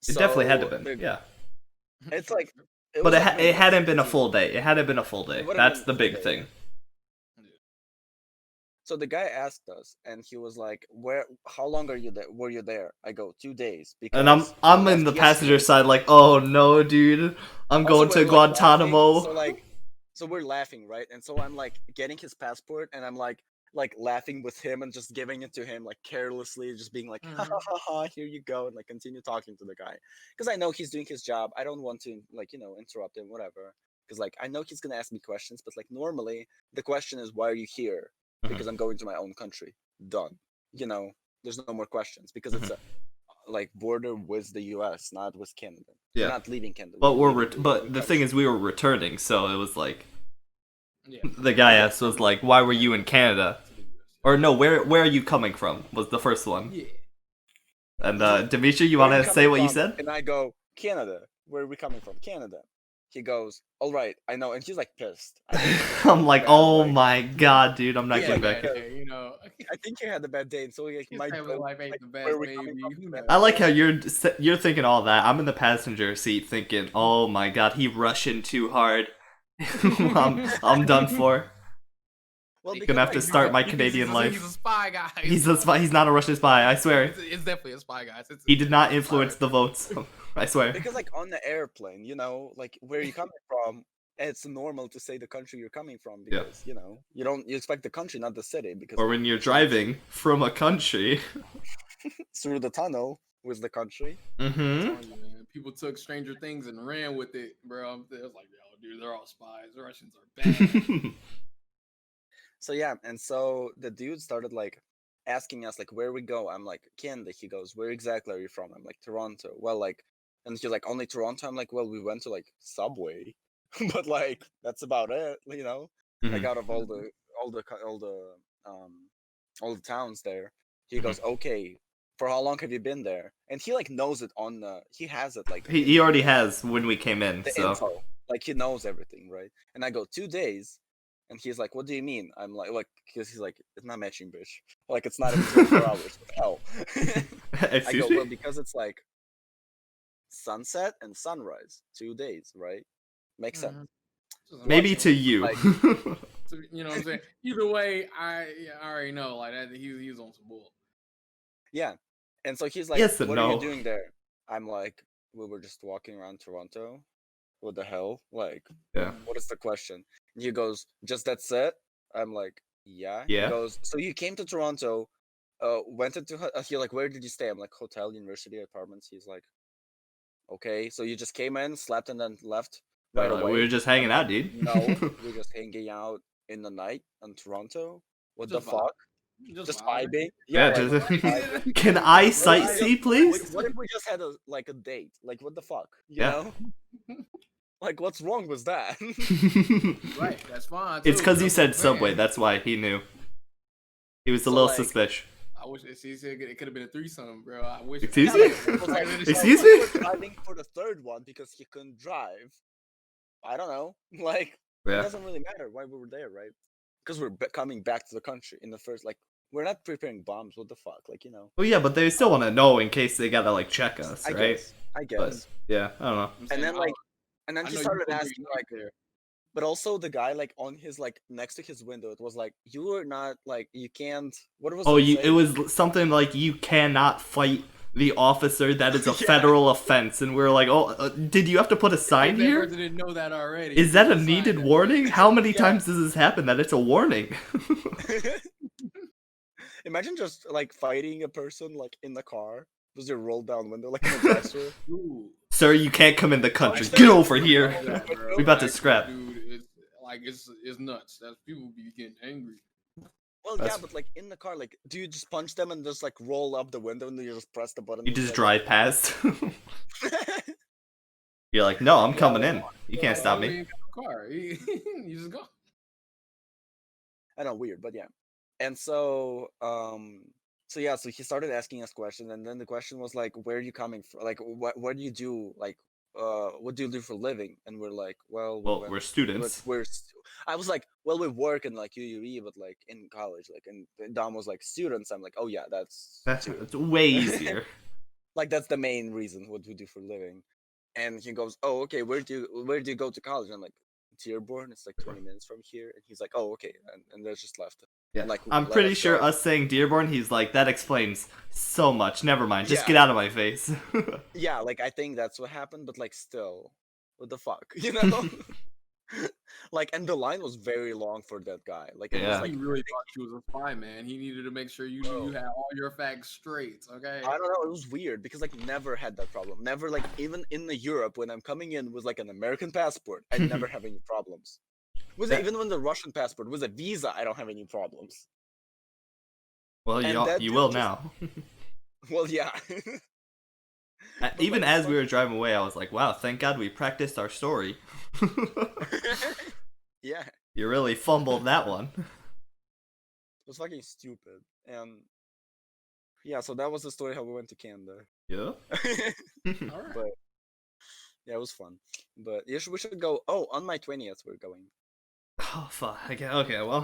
It definitely had to So, been. Yeah. It's like But was it, like it hadn't maybe been a 15. full day. It hadn't been a full day. It would've That's been the a full big day, thing. So the guy asked us, and he was like, how long are you there? Were you there? I go 2 days. Because And I'm we in the left passenger yesterday. side like, oh no, dude. I'm Also, going to we're, like, Guantanamo. laughing, so we're laughing, right? And so I'm like getting his passport, and I'm like laughing with him and just giving it to him like carelessly, just being like, ha ha ha ha, here you go, and like continue talking to the guy because I know he's doing his job. I don't want to like, you know, interrupt him, whatever. Because like I know he's gonna ask me questions, but like normally the question is, why are you here? Because I'm going to my own country. Done. You know, there's no more questions because it's a like border with the U.S., not with Canada. Yeah. We're not leaving Canada. But leaving the thing is, we were returning, so it was like Yeah. the guy asked was like, why were you in Canada? Or no, where are you coming from? Was the first one. Yeah. And Dmitry, you Where want are to you say coming what you from? said? And I go, Canada. Where are we coming from? Canada. He goes, all right, I know, and he's like pissed. I'm like, bad, oh like- my god, dude, I'm not Yeah, getting back. you know. I think he had a bad day, and so like His my family joke, life ain't like, the where best, are we coming baby. from? Who knows? I like how you're thinking all that. I'm in the passenger seat thinking, oh my god, he Russian too hard. I'm done for. Well, Gonna because, have to like, start my He's Canadian a life. spy guy. He's a spy. He's not a Russian spy. I swear. It's definitely a spy guy. He did not influence the votes. I swear. because like on the airplane, you know, like where you coming from, it's normal to say the country you're coming from Yeah. because you know you expect the country, not the city, because Or when you're driving from a country. through the tunnel with the country. Mm-hmm. People took Stranger Things and ran with it, bro. It was like, yo, dude, they're all spies. The Russians are bad. So yeah, and so the dude started like asking us like where we go. I'm like, Canada. He goes, where exactly are you from? I'm like, Toronto. Well, like, and he's like, only Toronto. I'm like, well, we went to like Subway, but like that's about it, you know. Like out of all the towns there, he goes, okay. For how long have you been there? And he like knows it on the. He has it like. He already has when we came in, the so. info. Like he knows everything, right? And I go 2 days, and he's like, "What do you mean?" I'm like, because he's like, "It's not matching, bitch. Like it's not even 24 hours. What the hell?" I Excuse go, me? "Well, because it's like sunset and sunrise, 2 days, right? Makes sense." Maybe to you. Like- So, you know what I'm saying? Either way, I already know like that he's on some bull. Yeah, and so he's like, Yes and "What are no. you doing there?" I'm like, "We were just walking around Toronto. What the hell? Like, Yeah. what is the question?" And he goes, "Just that's it?" I'm like, "Yeah." Yeah. He goes, "So you came to Toronto, went into he like, where did you stay?" I'm like, "Hotel, university, apartments." He's like, "Okay, so you just came in, slept, and then left right away?" We were just hanging out, dude. No, we're just hanging out in the night in Toronto. What Just the fuck? Just vibing? Yeah, like, just- vibing. Can I What sightsee, please? What if we just had a date? Like, what the fuck? You Yeah. know? Like, what's wrong with that? Right, that's fine. It's too, because you that's said what I'm saying. Subway. That's why he knew. He was a So, little like- suspicious. I wish he said it could have been a threesome, bro. I wish. Excuse Yeah, me? like, Excuse we me? were driving for the third one because he couldn't drive. I don't know. Like, it Yeah. doesn't really matter why we were there, right? Because we're coming back to the country in the first, like, we're not preparing bombs. What the fuck? Like, you know. Well, yeah, but they still want to know in case they gotta like check us, I right? guess. I But guess. yeah, I don't know. I'm saying, And then, like, and then I he know you started put your asking, knife like, there. but also the guy, like, on his, like, next to his window, it was like, you are not, like, you can't. What was Oh, it it say? was something like you cannot fight the officer that is a Yeah. federal offense, and we're like, oh, did you have to put a sign If that here? person didn't know that already. Is that a Put sign needed there. warning? How many Yeah. times does this happen that it's a warning? Imagine just like fighting a person like in the car. There's a roll down window like in a drive-thru. Ooh. Sir, you can't come in the country. Actually, Get over here. All that, bro. We about to Actually, scrap. Dude, it's nuts. That's people be getting angry. Well, That's- yeah, but like in the car, like, do you just punch them and just like roll up the window and then you just press the button? You and just like- drive past. You're like, no, I'm coming in. You can't stop You me. ain't got no car. You just go. I know, weird, but yeah. And so so he started asking us questions, and then the question was like, where are you coming from? Like, what do you do? Like, what do you do for a living? And we're like, well, Well, we're students. I was like, well, we work in like UUE, but like in college, like, and Dom was like students. I'm like, oh yeah, that's It's way easier. like that's the main reason what we do for a living. And he goes, oh, okay, where do you go to college? And I'm like, Dearborn, it's like 20 minutes from here. And he's like, oh, okay, and there's just left. Yeah. Like, I'm let pretty us sure go. us saying Dearborn, he's like, that explains so much. Never mind. Just Yeah. get out of my face. Yeah, like I think that's what happened, but like still, what the fuck, you know? Like, and the line was very long for that guy. Like, it Yeah. was like, He really thought you was a spy, man. He needed to make sure you knew you had all your facts straight. Okay. I don't know, it was weird because like never had that problem. Never, like, even in the Europe when I'm coming in with like an American passport, I never have any problems. Even when the Russian passport was a visa, I don't have any problems. Well, And that you dude will just- now. Well, yeah. Even like, as we were driving away, I was like, wow, thank God we practiced our story. Yeah, it You really fumbled that one. was fucking stupid. And yeah, so that was the story how we went to Canada. Yeah. All right. But yeah, it was fun. But we should go. Oh, on my 20th, we're going. Oh, fuck. Okay, well.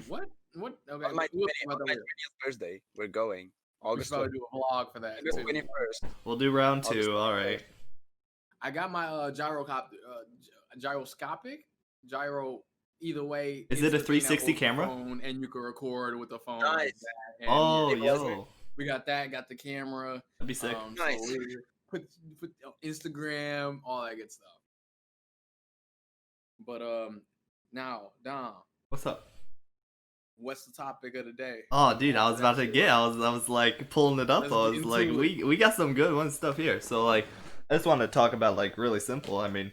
What? What? Okay. On my we'll 20th, talk about that later. Thursday, we're going. We should August probably do a vlog for that. August too. 21st. We'll do round I'll just- 2. All right. I got my gyroscopic gyro. Either way, Is it's it a the thing that 360 holds the camera? phone, and you can record with the phone. Nice. Like that. And Oh, it wasn't- yo. we got that. Got the camera. That'd be sick. Nice. So we put Instagram, all that good stuff. But now, Dom, What's up? what's the topic of the day? Oh, dude, I was about to get. I was like pulling it up. Let's I was get like, into we got some good one stuff here. So like, I just want to talk about like really simple. I mean,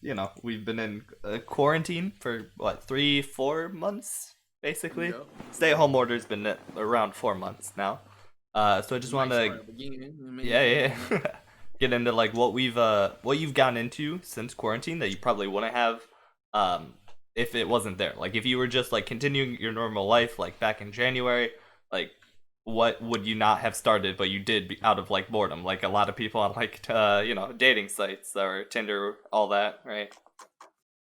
you know, we've been in quarantine for what 3-4 months basically. Yep. Stay-at-home order's been at around 4 months now. So I just want to yeah. Get into like what you've gotten into since quarantine that you probably wouldn't have if it wasn't there. Like if you were just like continuing your normal life like back in January, like what would you not have started but you did out of like boredom, like a lot of people on like you know, dating sites or Tinder, all that, right?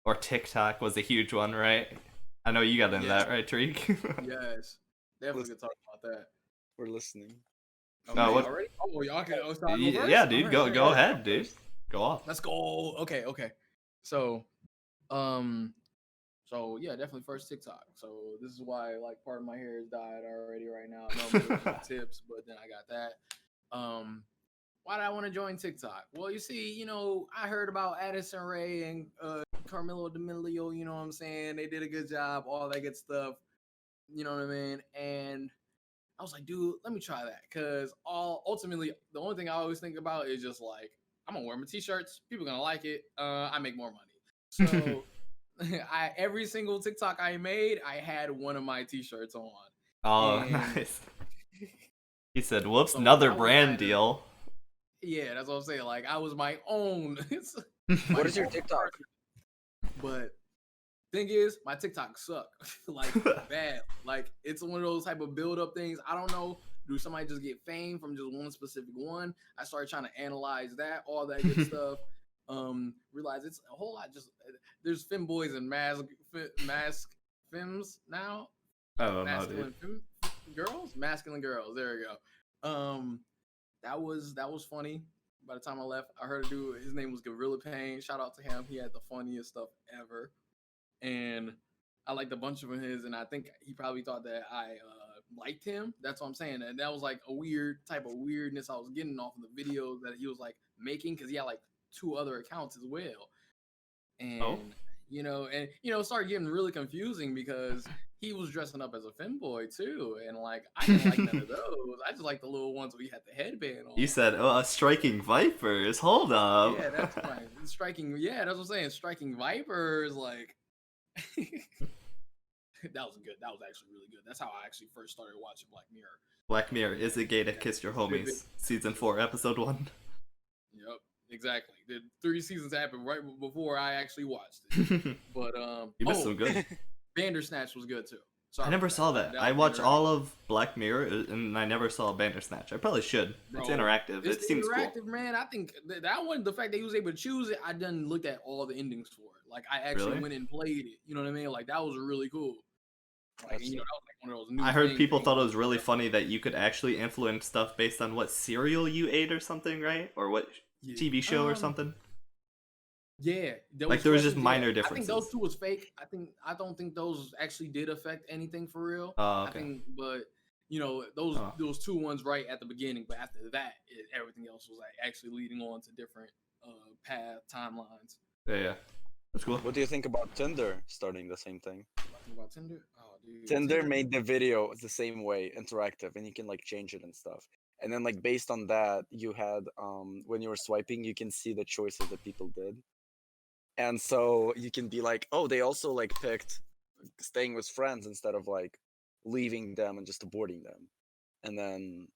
Or TikTok was a huge one, right? I know you got into that, right, Tariq? Yes, definitely could talk about that. We're listening. Okay, what- already? Oh, y'all can. Oh, so I go first? Yeah, dude, Alright, go alright. ahead, dude. Go off. Let's go. Okay. So, so yeah, definitely first TikTok. So this is why like part of my hair is dyed already right now. I know I'm looking at tips, but then I got that. Why did I want to join TikTok? Well, you see, you know, I heard about Addison Rae and Carmelo D'Amelio. You know what I'm saying? They did a good job, all that good stuff. You know what I mean? And I was like, dude, let me try that. Cause ultimately the only thing I always think about is just like, I'm gonna wear my t-shirts, people gonna like it, I make more money. So every single TikTok I made, I had one of my t-shirts on. Oh, And- nice. He said, "Whoops, So another I was brand like- deal." Yeah, that's what I'm saying. Like I was my own. What is your TikTok? But thing is, my TikTok suck. Like bad. Like it's one of those type of build up things. I don't know. Do somebody just get fame from just one specific one? I started trying to analyze that, all that good stuff. Realize it's a whole lot. Just there's femboys and mask femmes now. I don't know, Masculine dude. masculine girls. There we go. That was funny. By the time I left, I heard a dude. His name was Gorilla Pain. Shout out to him. He had the funniest stuff ever, and I liked a bunch of his. And I think he probably thought that I liked him. That's what I'm saying. And that was like a weird type of weirdness I was getting off of the videos that he was like making because he had like 2 other accounts as well. Oh. And it started getting really confusing because he was dressing up as a femboy too, and like I didn't like none of those. I just like the little ones where he had the headband on. You said, striking vipers. Hold up. Yeah, that's fine. Striking. Yeah, that's what I'm saying. Striking vipers, like that was good. That was actually really good. That's how I actually first started watching Black Mirror. Black Mirror, is it gay to kiss your homies? Season 4, episode 1. Yep, exactly. The 3 seasons happened right before I actually watched it. But You missed some good. Bandersnatch was good too. Sorry I never about saw that. I watched all of Black Mirror, and I never saw Bandersnatch. I probably should. Bro, it's interactive. It seems interactive, cool. man. I think that one, the fact that he was able to choose it, I done looked at all the endings for it. Like I actually Really? went and played it. You know what I mean? Like that was really cool. Like, that was like one of those new I heard things. people thought it was really funny that you could actually influence stuff based on what cereal you ate or something, right? Or what TV show or something. Yeah, there was just minor differences. I think those 2 was fake. I don't think those actually did affect anything for real. Oh, okay. I think, but those 2 ones right at the beginning, but after that, everything else was like actually leading on to different timelines. Yeah, that's cool. What do you think about Tinder starting the same thing? About Tinder? Oh, dude. Tinder made the video the same way, interactive, and you can like change it and stuff. And then like based on that, you had when you were swiping, you can see the choices that people did. And so you can be like, oh, they also like picked staying with friends instead of like leaving them and just aborting them. And then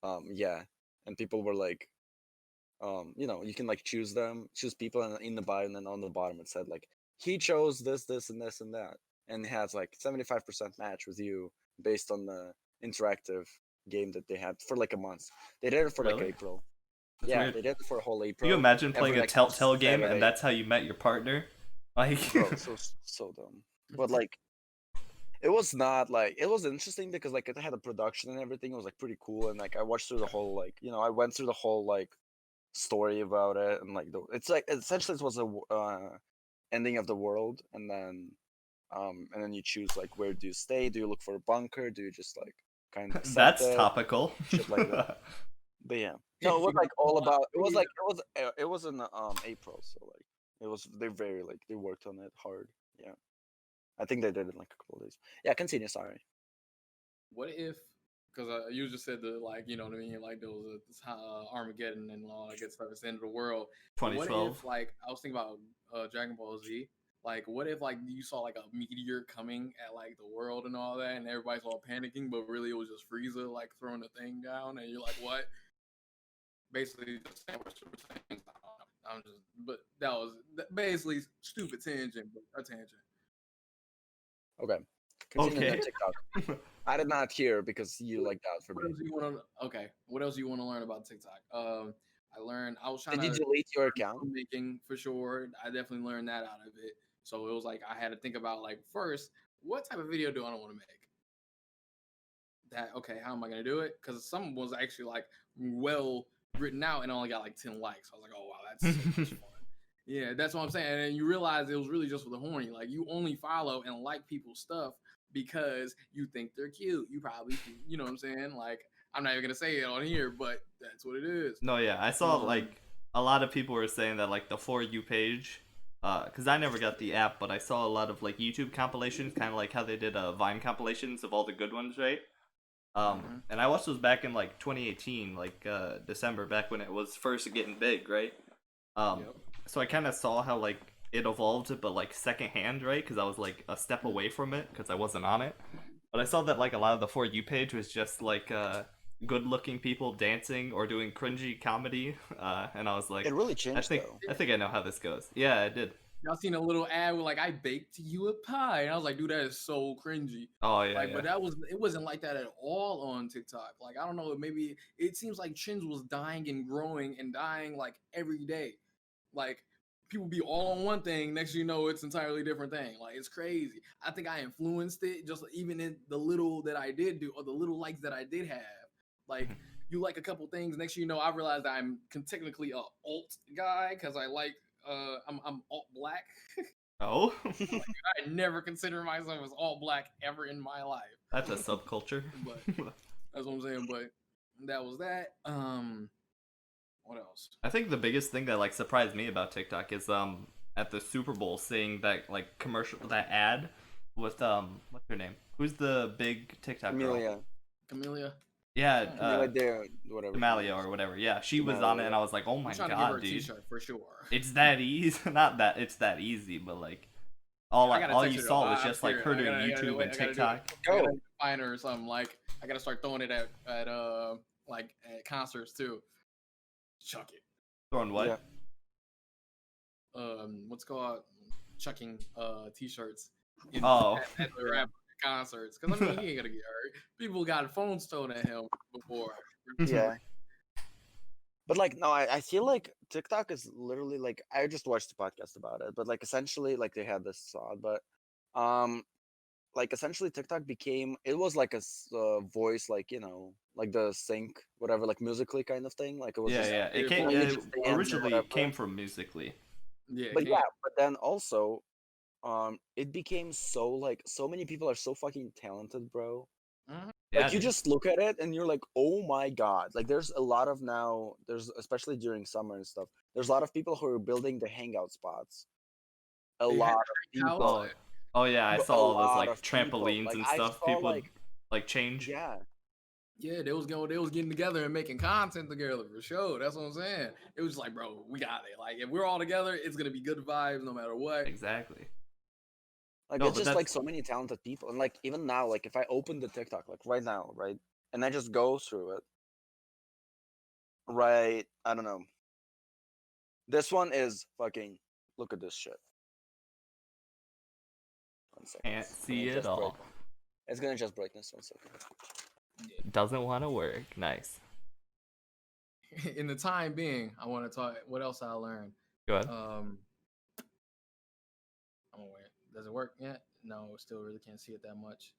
and people were like, you can like choose people, and in the bio, and then on the bottom it said like he chose this and this and that, and it has like 75% match with you based on the interactive game that they had for like a month. They did it for like April. That's weird. They did it for a whole April. Can you imagine playing a Telltale game Saturday. And that's how you met your partner? Like, bro, so dumb. But like, it was not like, it was interesting because like it had a production and everything. It was like pretty cool, and like I watched through the whole like I went through the whole like story about it, and like it's like essentially it was a ending of the world, and then you choose like where do you stay? Do you look for a bunker? Do you just like kind of that's topical. Shit like that. But yeah, no, it was like all about. It was like it was in April, so like they worked on it hard. Yeah, I think they did it in like a couple of days. Yeah, continue. Sorry. What if? Because you just said that, like, you know what I mean, like there was Armageddon and all that good stuff. It's the end of the world. 2012. What if, like, I was thinking about Dragon Ball Z. Like, what if, like, you saw like a meteor coming at like the world and all that, and everybody's all panicking, but really it was just Frieza like throwing the thing down, and you're like, what? Basically, just saying what Super Saiyans. But that was basically stupid tangent, but a tangent. Okay. Continue on TikTok. I did not hear because you like that for me. What else do you want to learn about TikTok? I was trying Did you delete your account? Making for sure. I definitely learned that out of it. So it was like I had to think about like first, what type of video do I want to make? How am I gonna do it? Because some was actually like well written out and only got like 10 likes. I was like, oh wow, that's so much fun. Yeah, that's what I'm saying. And then you realize it was really just for the horny. Like you only follow and like people's stuff because you think they're cute. You probably, you know what I'm saying? Like I'm not even gonna say it on here, but that's what it is. No, yeah, I saw like a lot of people were saying that like the For You page, because I never got the app, but I saw a lot of like YouTube compilations, kind of like how they did Vine compilations of all the good ones, right? And I watched those back in like 2018, like December, back when it was first getting big, right? So I kind of saw how like it evolved, but like secondhand, right? Because I was like a step away from it because I wasn't on it. But I saw that like a lot of the For You page was just like good-looking people dancing or doing cringy comedy, and I was like, it really changed. I think I know how this goes. Yeah, it did. Y'all seen a little ad with like I baked you a pie, and I was like, dude, that is so cringy. Oh yeah, like, but it wasn't like that at all on TikTok. Like I don't know, maybe it seems like trends was dying and growing and dying like every day. Like people be all on one thing, next you know it's entirely different thing. Like it's crazy. I think I influenced it just even in the little that I did do or the little likes that I did have. Like you like a couple things, next you know I realized I'm technically a alt guy because I like I'm alt black. Oh, I never considered myself as all black ever in my life. that's a subculture. But that's what I'm saying. But that was that. What else? I think the biggest thing that like surprised me about TikTok is at the Super Bowl seeing that like commercial, that ad with what's her name? Who's the big TikTok girl? Amelia. Camellia. Yeah, Amelia there, whatever. Damalia or whatever. Yeah, she was on it, and I was like, oh my I'm trying to give her god, a dude, T-shirt for sure. it's that easy. Not that it's that easy, but like I gotta all text you her, saw though. was I'm just like serious. her I doing gotta do YouTube it. and I gotta do it. TikTok. I Go. gotta find her or something. Like I gotta start throwing it at like at concerts too. Chuck it. Throwing what? Yeah. What's it called chucking T-shirts Oh. at the rap concerts. Because I mean, he ain't gonna get hurt. People got phones thrown at him before. Yeah. But like no, I feel like TikTok is literally like I just watched a podcast about it, but like essentially like they had this thought, but like essentially TikTok became it was like a voice like like the sync whatever like musically kind of thing like it was Yeah, just yeah. It came. you It just dance or originally whatever. came from Musically. Yeah, But yeah, but then also it became so like so many people are so fucking talented, bro. Yeah, Like you dude. just look at it and you're like, oh my god. Like there's a lot of now there's especially during summer and stuff. There's a lot of people who are building the hangout spots. A They had lot of people. Oh, oh yeah, I But saw a all those lot like of people. trampolines Like, and I stuff. saw, People would like- like change. Yeah. Yeah, they was getting together and making content together for sure. That's what I'm saying. It was like, bro, we got it. Like if we're all together, it's gonna be good vibes no matter what. Exactly. Like No, it's but just like that's- so many talented people. And like even now, like if I open the TikTok, like right now, right? And I just go through it. Right, I don't know. This one is fucking look at this shit. 1 second. Can't It's see gonna it just all. break. It's gonna just break this 1 second. Doesn't want to work. Nice. In the time being, I want to talk. What else I learned? Go ahead. I'm aware. Does it work yet? No, still really can't see it that much.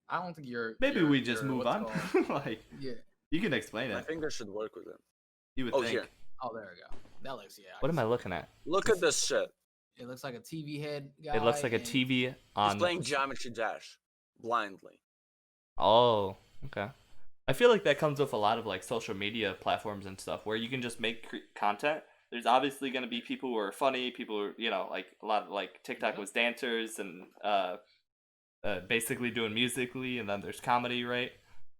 I don't think you're. Maybe we just move what's on. called- Like Yeah. you can explain My it. finger should work with it. You would Oh, think. here. Oh, there we go. That looks What am I looking at? Look at this shit. It looks like a TV head guy. It looks like a and- TV He's on. playing Geometry Dash blindly. Oh, okay. I feel like that comes with a lot of like social media platforms and stuff where you can just make content. There's obviously going to be people who are funny, people who are, like a lot of like TikTok was dancers and basically doing Musically, and then there's comedy, right?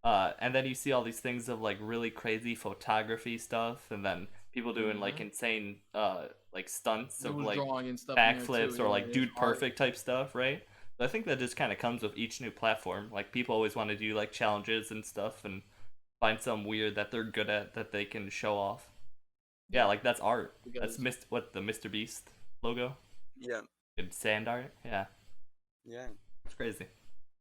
And then you see all these things of like really crazy photography stuff, and then people doing like insane like stunts It of was like drawing and stuff in there, backflips too, or yeah, like it's dude art. perfect type stuff, right? But I think that just kind of comes with each new platform. Like people always want to do like challenges and stuff and find something weird that they're good at that they can show off. Yeah, like that's art. That's Because- the Mr. Beast logo? Yeah. It's sand art. Yeah, Yeah. it's crazy.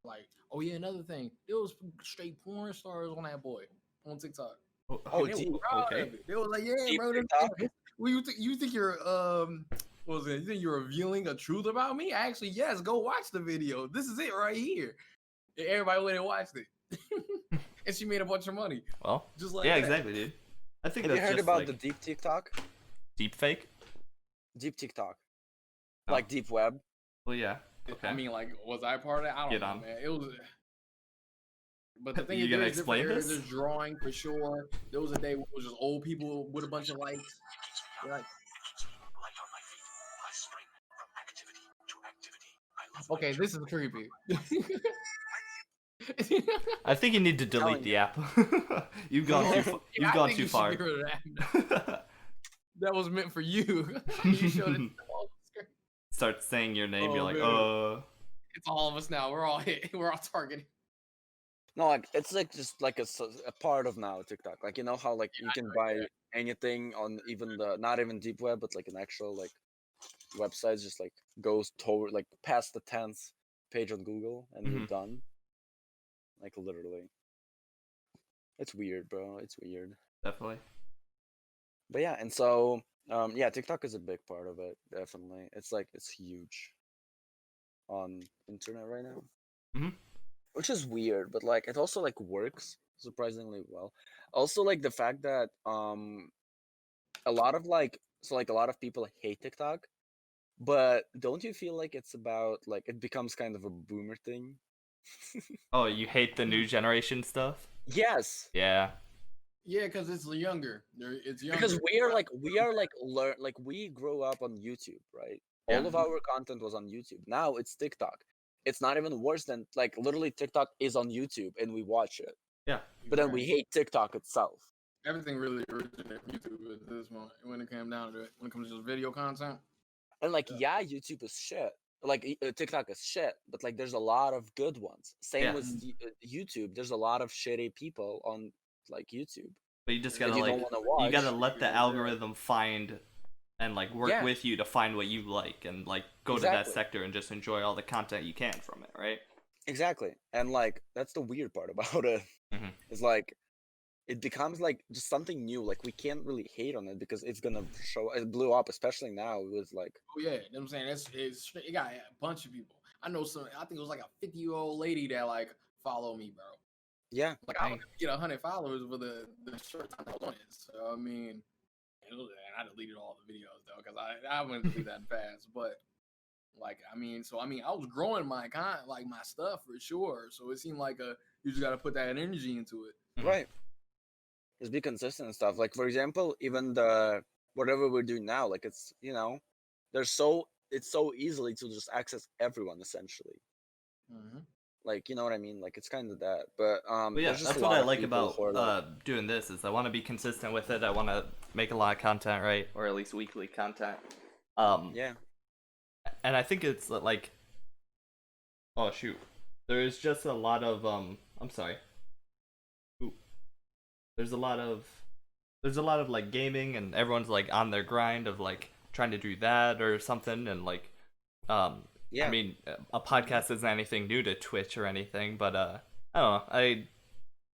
Like, oh yeah, another thing. There was straight porn stars on that boy on TikTok. Oh, And they gee, were proud okay. of it. They were like, yeah, Deep bro. TikTok? Well, you think you're what was it? You think you're revealing a truth about me? Actually, yes. Go watch the video. This is it right here. And everybody went and watched it, and she made a bunch of money. Well, Just like yeah, that. exactly, dude. I think Have you that's heard just about like the deep TikTok? deep fake. Deep TikTok. No. Like deep web. Well, yeah. Okay. I mean, like, was I part of that? I don't Get know, on. man. It was. But the thing You is, gonna there's different explain areas. this? There's drawing for sure. There was a day where it was just old people with a bunch of likes. They're like, okay, this is creepy. I think you need to delete telling the app. You've gone too. You've I gone think too you should far. get rid of that. That was meant for you. You showed it. On the screen. Start saying your name. Oh, You're like, man. It's all of us now. We're all hit. We're all targeted. No, like it's like just like a part of now TikTok. Like you know how like you can buy anything on even the not even deep web, but like an actual like website just like goes toward like past the 10th page on Google and you're done. Like literally. It's weird, bro. It's weird. Definitely. But yeah, and so yeah, TikTok is a big part of it, definitely. It's like it's huge on internet right now. Mhm. Which is weird, but like it also like works surprisingly well. Also like the fact that a lot of like a lot of people hate TikTok But don't you feel like it's about like it becomes kind of a boomer thing? Oh, you hate the new generation stuff? Yes, Yeah. Yeah, because it's younger. It's younger. because we grew up on YouTube, right? Yeah. All of our content was on YouTube. Now it's TikTok. It's not even worse than like literally TikTok is on YouTube and we watch it. Yeah. But then we hate TikTok itself. Everything really originated from YouTube at this moment when it came down to it. When it comes to just video content. And like, yeah, YouTube is shit. Like TikTok is shit, but like, there's a lot of good ones. Same Yeah. with YouTube. There's a lot of shitty people on like YouTube. But you just that gotta you like don't want to watch. you gotta let the algorithm find and like work Yeah. with you to find what you like and like go to that Exactly. sector and just enjoy all the content you can from it, right? Exactly. And like, that's the weird part about it. Mhm. Is like, it becomes like just something new. Like we can't really hate on it because it's gonna show. It blew up, especially now with like. Oh yeah, you know what I'm saying? It got a bunch of people. I know some. I think it was like a 50-year-old lady that like follow me, bro. Yeah. Like I would get 100 followers for the short time I was on it. So I mean, and I deleted all the videos though because I wouldn't delete that fast. But like I was growing my my stuff for sure. So it seemed like you just got to put that energy into it. Mhm. Right. Just be consistent and stuff. Like for example, even the whatever we're doing now, like it's it's so easily to just access everyone essentially. Mm-hmm. Like you know what I mean? Like it's kind of that. But But yeah, there's just that's a what lot I of like people about who are like, doing this is I want to be consistent with it. I want to make a lot of content, right, or at least weekly content. yeah, And I think it's like, oh shoot, there is just a lot of I'm sorry. Ooh. There's a lot of like gaming and everyone's like on their grind of like trying to do that or something and like yeah. I mean a podcast isn't anything new to Twitch or anything, but I don't know. I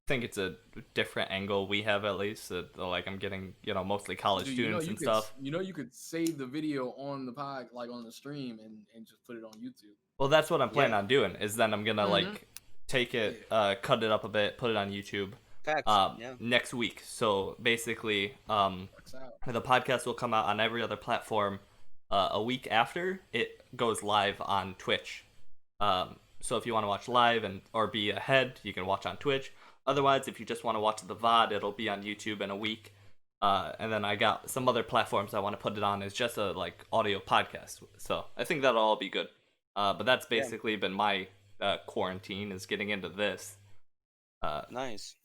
think it's a different angle we have at least. Like I'm getting mostly college Dude, students and stuff. You could save the video on the like on the stream and just put it on YouTube. Well, that's what I'm planning Yeah. on doing. Is then I'm gonna Mhm. like take it, cut it up a bit, put it on YouTube. Facts. Yeah. Next week. So basically, Works out. the podcast will come out on every other platform a week after it goes live on Twitch. So if you want to watch live and or be ahead, you can watch on Twitch. Otherwise, if you just want to watch the VOD, it'll be on YouTube in a week. And then I got some other platforms I want to put it on as just a like audio podcast. So I think that'll all be good. But that's basically been my quarantine is getting into this. Nice.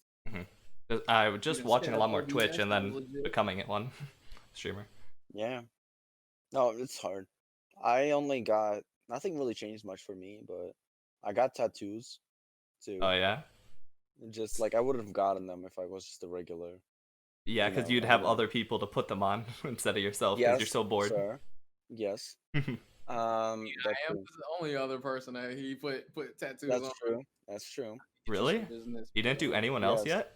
I was just You know, watching a stand lot up more OBS, Twitch and that then was legit. becoming it one streamer. Yeah. No, it's hard. I only got nothing really changed much for me, but I got tattoos too. Oh yeah, Just like I wouldn't have gotten them if I was just a regular. yeah, You because know, you'd have everyone. other people to put them on instead of yourself because Yes, you're so bored. sir. Yes. I That's am true. the only other person that he put tattoos That's on. true. That's true. Really? Business, You didn't do anyone else Yes. yet?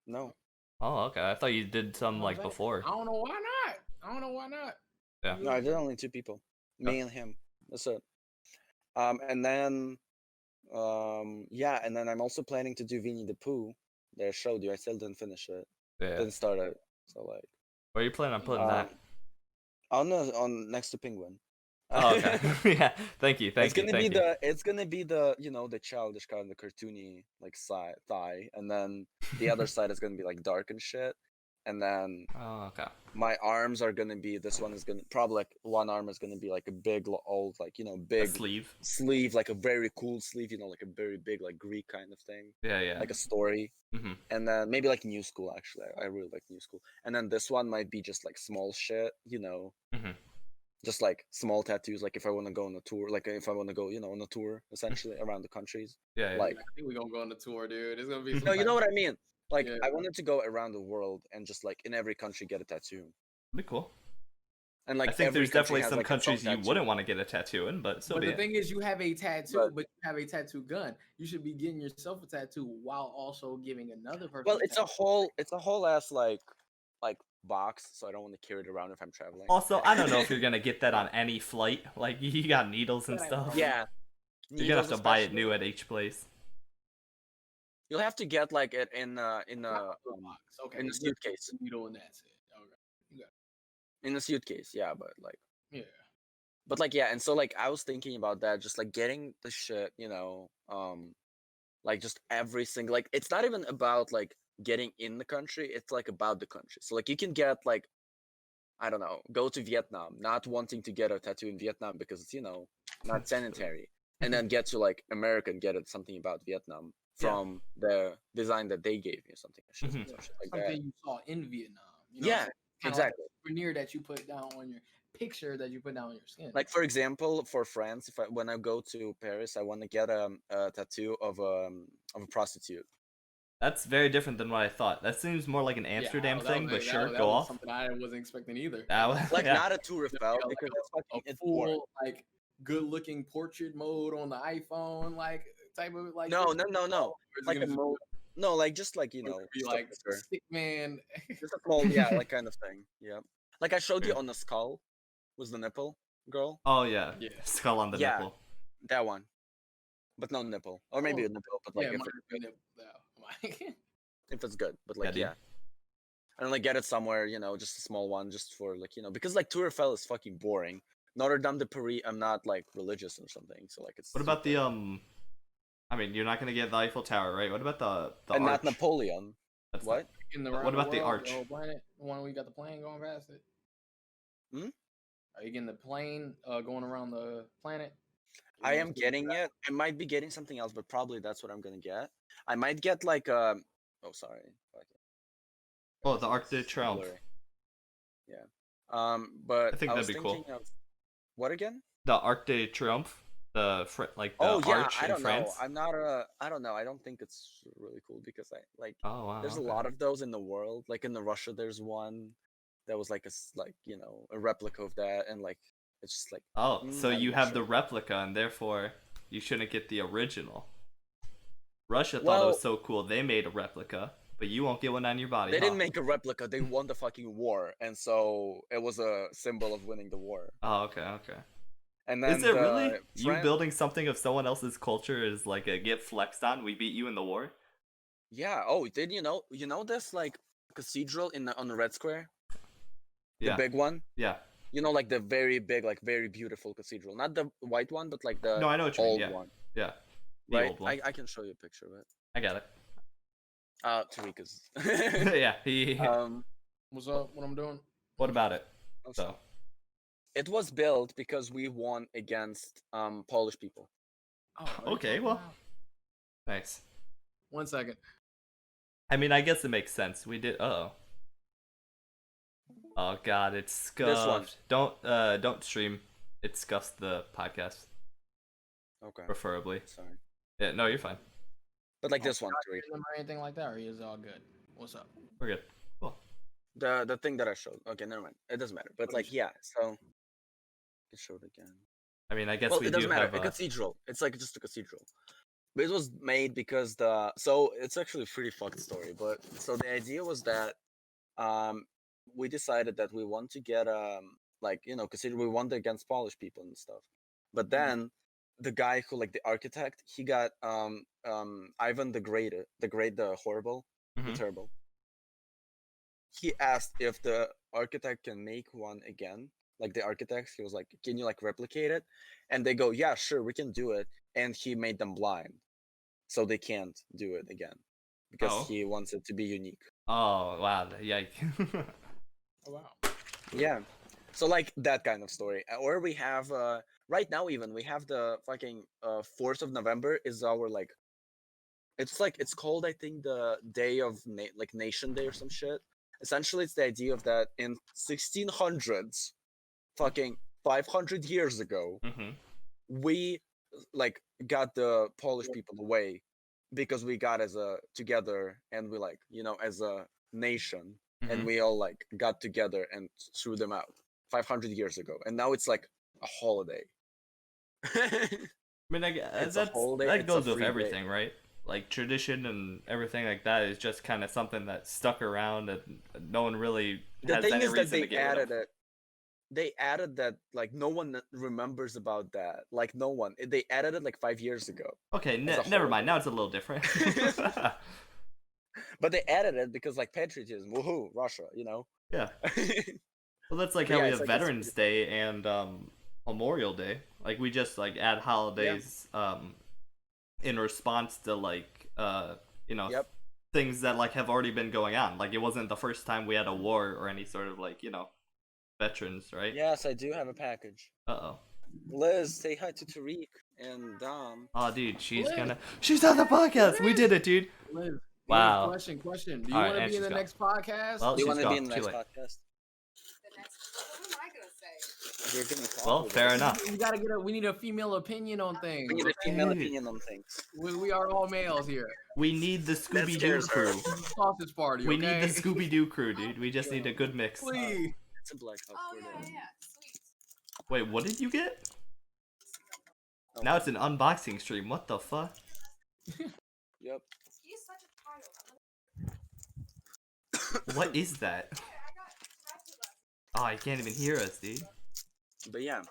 No. Oh, okay. I thought you did some like before. I don't know why not. I don't know why not. Yeah. No, I did only 2 people. Me and him. That's it. And then yeah, and then I'm also planning to do Winnie the Pooh that I showed you. I still didn't finish it. Yeah. Didn't start it. So like Where are you planning on putting that? on next to Penguin. Oh, okay. Yeah. Thank you. It's gonna be the the childish kind of cartoony like side thigh, and then the other side is gonna be like dark and shit. And then Oh, okay. my arms are gonna be this one is gonna probably like one arm is gonna be like a big old like A big sleeve. sleeve, like a very cool sleeve, like a very big like Greek kind of thing, Yeah, yeah. like a story. Mm-hmm. And then maybe like New School actually. I really like New School. And then this one might be just like small shit, Mm-hmm. just like small tattoos, like if I want to go on a tour, like if I want to go, on a tour essentially around the countries. Yeah, yeah. Like I think we're gonna go on the tour, dude. It's gonna be no, you know what I mean. Like Yeah. I wanted to go around the world and just like in every country get a tattoo. That'd be cool. And like I think every there's country definitely has, some like, its own countries you tattoo. wouldn't want to get a tattoo in, but so But be the it. thing is, you have a tattoo, But- but you have a tattoo gun. You should be getting yourself a tattoo while also giving another person. Well, it's a whole ass like box, so I don't want to carry it around if I'm traveling. Also, I don't know if you're gonna get that on any flight. Like you got needles and Yeah, stuff. Yeah. You're gonna have to buy it especially. new at each place. You'll have to get like it in box. Okay, in a just suitcase. the needle and that's it. Okay, you got In a suitcase, yeah, but like yeah. But like yeah, and so like I was thinking about that, just like getting the shit, like just every single, like it's not even about like getting in the country, it's like about the country. So like you can get like, I don't know, go to Vietnam, not wanting to get a tattoo in Vietnam because it's not sanitary, and then get to like America and get it something about Vietnam from the design that they gave you, something some shit like that. Something you saw in Vietnam. Yeah, exactly. Like a souvenir that you put down on your picture that you put down on your skin. Like for example, for France, when I go to Paris, I want to get a tattoo of a prostitute. That's very different than what I thought. That seems more like an Amsterdam thing, but sure, go off. Something I wasn't expecting either. That was, Like yeah. not a tour felt because it's boring. Full like good looking portrait mode on the iPhone, like type of like. No. Like a mode. No, like just like be like stick man. Just a small, yeah, like kind of thing. Yeah. Like I showed you on the skull, was the nipple girl. Oh yeah. Skull on the nipple. That one, but no nipple, or maybe a nipple, but like if it's good, but like yeah. And like get it somewhere, just a small one, just for like because like Tour Eiffel is fucking boring. Notre Dame de Paris, I'm not like religious or something, so like it's. What about the I mean, you're not gonna get the Eiffel Tower, right? What about the and arch? Not Napoleon. That's what? What about the arch? The planet, the one we got the plane going past it. Are you getting the plane going around the planet? I am getting it. I might be getting something else, but probably that's what I'm gonna get. I might get like oh sorry. Oh, the Arc de Triomphe. Yeah. But I think that'd be cool. What again? The Arc de Triomphe. The arch I don't in France. know. I'm not I don't know. I don't think it's really cool because I like. Oh wow. There's a lot of those in the world. Like in the Russia, there's one that was like a replica of that, and like it's just like. Oh, so you have the replica, and therefore you shouldn't get the original. Russia thought it was so cool they made a replica, but you won't get one on your body. They didn't make a replica. They won the fucking war, and so it was a symbol of winning the war. Oh, okay. And then is it really you building something of someone else's culture is like a get flexed on? We beat you in the war. Yeah. Oh, did you know? You know this like cathedral on the Red Square. The big one. Yeah. Like the very big, like very beautiful cathedral. Not the white one, but like the I know what you old mean. one. Yeah. The old one. I can show you a picture of it. I got it. Tariq is. Yeah. He. What's up? What I'm doing? What about it? So. It was built because we won against Polish people. Oh, okay. Well. Nice. 1 second. I mean, I guess it makes sense. We did. Oh God, it's scuffed. Don't stream. It scuffs the podcast. Okay. Preferably. Sorry. Yeah. No, you're fine. But like this one, or anything like that, or is it all good? What's up? We're good. Cool. The thing that I showed. Okay, never mind. It doesn't matter. But like, yeah. So. I showed it again. I mean, I guess we it doesn't do matter. have a cathedral. It's like just a cathedral. But it was made because so it's actually a pretty fucked story. But so the idea was that we decided that we want to get cathedral. We wanted against Polish people and stuff. But then the guy who like the architect, he got Ivan the Great, the horrible, the terrible. He asked if the architect can make one again. Like the architects, he was like, "Can you like replicate it?" And they go, "Yeah, sure, we can do it." And he made them blind, so they can't do it again because he wants it to be unique. Oh wow! Yikes! Oh wow! Yeah, so like that kind of story. Or we have right now even we have the fucking 4th of November is our like. It's called I think the day of Nation Day or some shit. Essentially, it's the idea of that in 1600s. Fucking 500 years ago, we like got the Polish people away because we got together and we like as a nation and we all like got together and threw them out 500 years ago, and now it's like a holiday. I mean, that goes with everything, right? Like tradition and everything like that is just kind of something that stuck around and no one really has any reason to get rid of. They added that like no one remembers about that. Like no one. They added it like 5 years ago. Okay, never mind. Now it's a little different. But they added it because like patriotism. Woohoo, Russia, Yeah. Well, that's like how we have Veterans Day and Memorial Day. Like we just like add holidays in response to like you know Yep. things that like have already been going on. Like it wasn't the first time we had a war or any sort of like, you know, veterans, right? Yes, I do have a package. Uh-oh. Liz, say hi to Tariq and Dom. Oh dude, she's Liz. she's on the podcast. We did it, dude. Liz, Wow. Question. Do you Alright, want to and be in she's the gone. next podcast? Well, Do you she's want to be gone. in the Too next late. podcast? What am I gonna say? You're gonna talk Well, with fair us. enough. We gotta get we need a female opinion on things. We need a okay? female Dude. opinion on things. We are all males here. We need the Scooby Doo scares her. crew. Sausage party. We okay? need the Scooby Doo crew, dude. We just need a good mix. Please. It's a black hawk Oh for yeah, them. yeah, sweet. Wait, what did you get? Oh, Now it's an unboxing stream. What the fuck? Yep. He's such a child. What is that? I got tattoo lessons. Oh, you can't even hear us, dude. But yeah.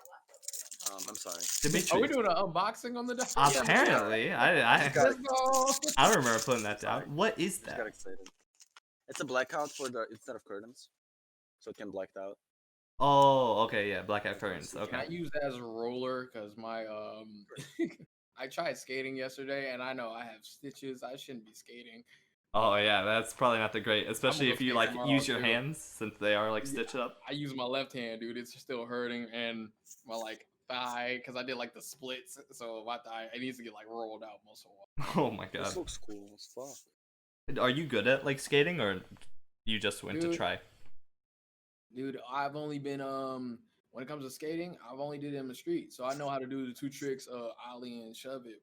I'm sorry. Are we Dimitri. doing an unboxing on the day? Apparently, I Got Let's go. I don't remember putting that down. Sorry. What is Just got that? excited. It's a blackout for the instead of curtains, so it can black out. Oh, okay, yeah, blackout curtains. Can Okay. I use that as a roller? Cause my I tried skating yesterday, and I know I have stitches. I shouldn't be skating. Oh yeah, that's probably not the great, especially go if you skate like tomorrow, use your too. hands since they are like Yeah. stitched up. I use my left hand, dude. It's still hurting, and my like thigh, cause I did like the splits, so my thigh it needs to get like rolled out most of the Oh my This god. looks cool as fuck. Are you good at like skating or you just went to Dude. try? Dude, I've only been when it comes to skating, I've only did it in the street, so I know how to do the two tricks, ollie and shove it.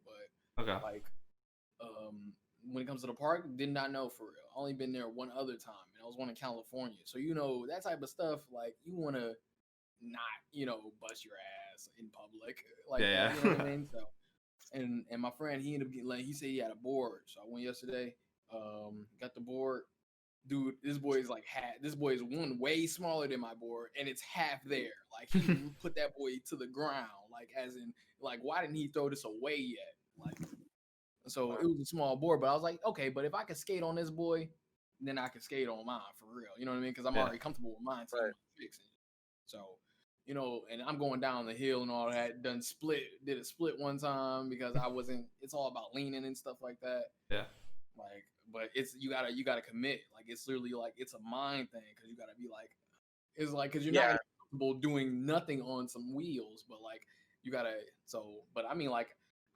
But Okay. like, when it comes to the park, did not know for real. Only been there one other time, and I was one in California. So you know that type of stuff, like you want to not bust your ass in public, like Yeah, that, yeah. you know what I mean? So, and my friend, he ended up getting like he said he had a board, so I went yesterday, got the board. Dude, this boy is one way smaller than my board, and it's half there. Like he put that boy to the ground, like as in, like why didn't he throw this away yet? Like, so it was a small board, but I was like, okay, but if I could skate on this boy, then I could skate on mine for real. You know what I mean? Because I'm Yeah. already comfortable with mine. Right. So, and I'm going down the hill and all that. Did a split one time because I wasn't. It's all about leaning and stuff like that. Yeah. Like, but it's you gotta commit. Like it's literally like it's a mind thing because you gotta be like, it's like because you're not Yeah. gonna be comfortable doing nothing on some wheels, but like you gotta. So, but I mean like.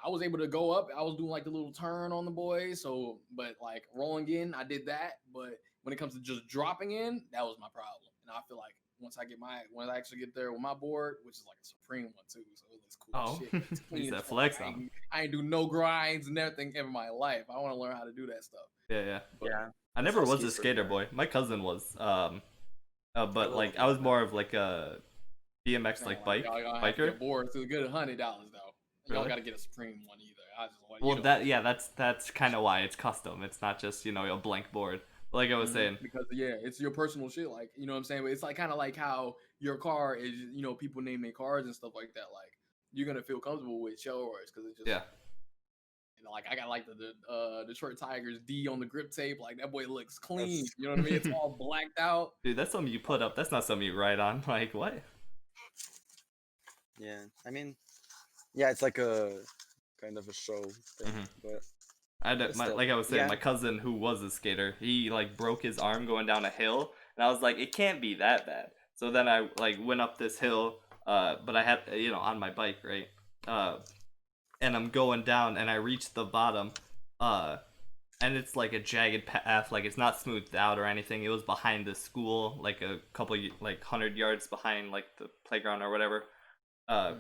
I was able to go up. I was doing like the little turn on the boy. So, but like rolling in, I did that. But when it comes to just dropping in, that was my problem. And I feel like when I actually get there with my board, which is like a Supreme one too, so it looks cool. Oh, as shit. It's he's clean that as fuck. flex I on. ain't- I ain't do no grinds and everything in my life. I want to learn how to do that stuff. Yeah. But Yeah. I never That's was a skate for skater sure. boy. My cousin was. But love like it. I was more of like a BMX man, like bike y'all gotta have to get biker. a board. It's a good $100 though. Y'all Really? got to get a Supreme one either. I just want Well, that's kind of why it's custom. It's not just a blank board. But like I was saying, because it's your personal shit, like you know what I'm saying. But it's like kind of like how your car is, people name their cars and stuff like that. Like you're gonna feel comfortable with yours because it's just yeah. like I got like the Detroit Tigers D on the grip tape. Like that boy looks clean. You know what I mean? It's all blacked out. Dude, that's something you put up. That's not something you write on. Like what? Yeah. I mean, yeah, it's like a kind of a show thing, Mhm. but Like still, I was saying, yeah. my cousin who was a skater, he like broke his arm going down a hill, and I was like, it can't be that bad. So then I like went up this hill, but I had on my bike, right? And I'm going down, and I reached the bottom, and it's like a jagged path, like it's not smoothed out or anything. It was behind the school, like a couple like 100 yards behind like the playground or whatever.